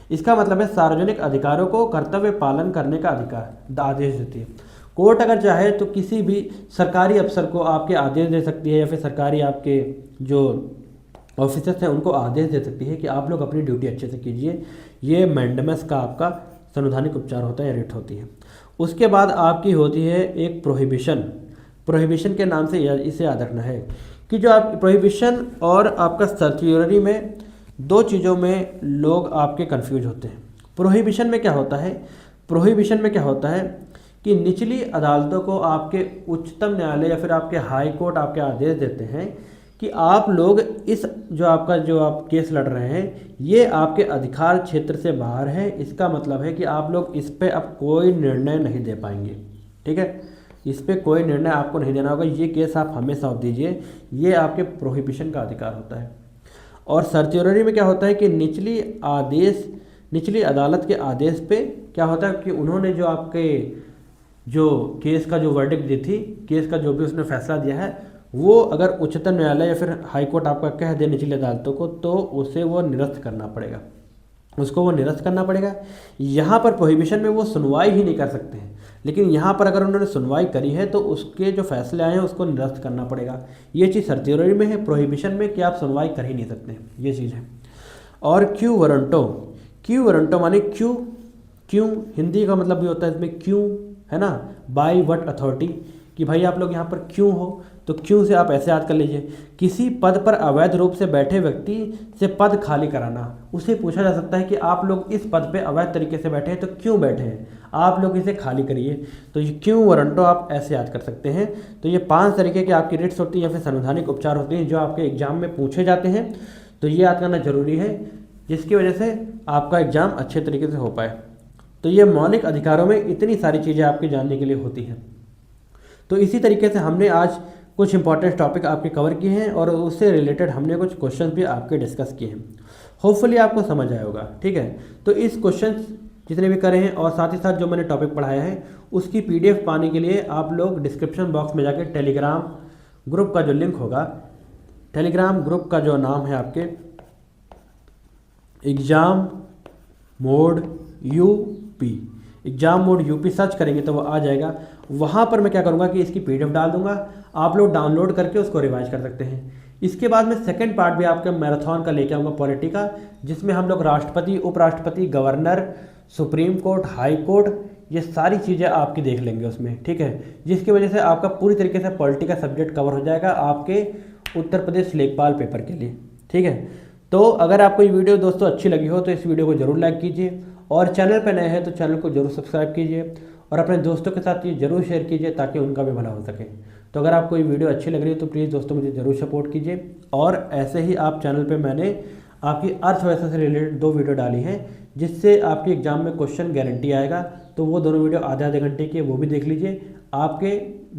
इसका मतलब है सार्वजनिक अधिकारों को कर्तव्य पालन करने का अधिकार, आदेश देती है। कोर्ट अगर चाहे तो किसी भी सरकारी अफसर को आपके आदेश दे सकती है, या फिर सरकारी आपके जो ऑफिसर्स हैं उनको आदेश दे सकती है कि आप लोग अपनी ड्यूटी अच्छे से कीजिए। ये मैंडमस का आपका संवैधानिक उपचार होता है या रिट होती है। उसके बाद आपकी होती है एक प्रोहिबिशन। प्रोहिबिशन के नाम से इसे याद रखना है कि जो आप प्रोहिबिशन और आपका सर्क्यूलरी में दो चीज़ों में लोग आपके कंफ्यूज होते हैं। प्रोहिबिशन में क्या होता है? प्रोहिबिशन में क्या होता है कि निचली अदालतों को आपके उच्चतम न्यायालय या फिर आपके हाई कोर्ट आपके आदेश देते हैं कि आप लोग इस जो आप केस लड़ रहे हैं ये आपके अधिकार क्षेत्र से बाहर है। इसका मतलब है कि आप लोग इस पे अब कोई निर्णय नहीं दे पाएंगे। ठीक है, इस पे कोई निर्णय आपको नहीं देना होगा, ये केस आप हमें सौंप दीजिए, ये आपके प्रोहिबिशन का अधिकार होता है। और सर्टियोररी में क्या होता है कि निचली अदालत के आदेश पे क्या होता है कि उन्होंने जो आपके जो केस का जो वर्डिक्ट दी थी, केस का जो भी उसने फैसला दिया है, वो अगर उच्चतम न्यायालय या फिर हाई कोर्ट आपका कह दे निचली अदालतों को, तो उसे वो निरस्त करना पड़ेगा, उसको वो निरस्त करना पड़ेगा। यहाँ पर प्रोहिबिशन में वो सुनवाई ही नहीं कर सकते हैं, लेकिन यहाँ पर अगर उन्होंने सुनवाई करी है तो उसके जो फैसले आए हैं उसको निरस्त करना पड़ेगा। ये चीज़ सर्टियोररी में है, प्रोहिबिशन में कि आप सुनवाई कर ही नहीं सकते हैं, ये चीज़ है। और क्यू वारंटो माने क्यों हिंदी का मतलब भी होता है इसमें क्यों, है ना, बाय व्हाट अथॉरिटी, कि भाई आप लोग यहाँ पर क्यों हो, तो क्यों से आप ऐसे याद कर लीजिए, किसी पद पर अवैध रूप से बैठे व्यक्ति से पद खाली कराना। उसे पूछा जा सकता है कि आप लोग इस पद पे अवैध तरीके से बैठे हैं, तो क्यों बैठे हैं, आप लोग इसे खाली करिए। तो ये क्यों वारंटो आप ऐसे याद कर सकते हैं। तो ये 5 तरीके की आपकी रिट्स होती हैं या फिर संवैधानिक उपचार होते हैं जो आपके एग्जाम में पूछे जाते हैं, तो ये याद करना जरूरी है, जिसकी वजह से आपका एग्जाम अच्छे तरीके से हो पाए। तो ये मौलिक अधिकारों में इतनी सारी चीज़ें आपकी जानने के लिए होती हैं। तो इसी तरीके से हमने आज कुछ इंपॉर्टेंट टॉपिक आपके कवर किए हैं और उससे रिलेटेड हमने कुछ क्वेश्चंस भी आपके डिस्कस किए हैं। होपफुली आपको समझ आया होगा, ठीक है। तो इस क्वेश्चंस जितने भी करे हैं और साथ ही साथ जो मैंने टॉपिक पढ़ाया है उसकी PDF पाने के लिए आप लोग डिस्क्रिप्शन बॉक्स में जाके टेलीग्राम ग्रुप का जो लिंक होगा, टेलीग्राम ग्रुप का जो नाम है आपके एग्ज़ाम मोड यूपी सर्च करेंगे तो वो आ जाएगा। वहाँ पर मैं क्या करूँगा कि इसकी PDF डाल दूँगा, आप लोग डाउनलोड करके उसको रिवाइज कर सकते हैं। इसके बाद में सेकंड पार्ट भी आपके मैराथन का लेके आऊँगा पॉलिटी का, जिसमें हम लोग राष्ट्रपति, उपराष्ट्रपति, governor, supreme court, high court, ये सारी चीज़ें आपकी देख लेंगे उसमें, ठीक है। जिसकी वजह से आपका पूरी तरीके से पॉलिटी का सब्जेक्ट कवर हो जाएगा आपके उत्तर प्रदेश लेखपाल पेपर के लिए, ठीक है। तो अगर आपको ये वीडियो दोस्तों अच्छी लगी हो तो इस वीडियो को जरूर लाइक कीजिए, और चैनल पर नए हैं तो चैनल को जरूर सब्सक्राइब कीजिए, और अपने दोस्तों के साथ ये जरूर शेयर कीजिए ताकि उनका भी भला हो सके। तो अगर आपको ये वीडियो अच्छी लग रही है तो प्लीज़ दोस्तों मुझे ज़रूर सपोर्ट कीजिए। और ऐसे ही आप चैनल पे मैंने आपकी अर्थव्यवस्था से रिलेटेड 2 वीडियो डाली हैं, जिससे आपके एग्जाम में क्वेश्चन गारंटी आएगा। तो वो दोनों वीडियो आधे घंटे की, वो भी देख लीजिए, आपके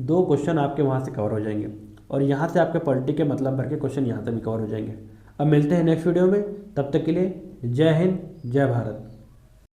2 क्वेश्चन आपके वहाँ से कवर हो जाएंगे, और यहाँ से आपके पॉलिटी के मतलब भर के क्वेश्चन यहाँ से भी कवर हो जाएंगे। अब मिलते हैं नेक्स्ट वीडियो में, तब तक के लिए जय हिंद, जय भारत।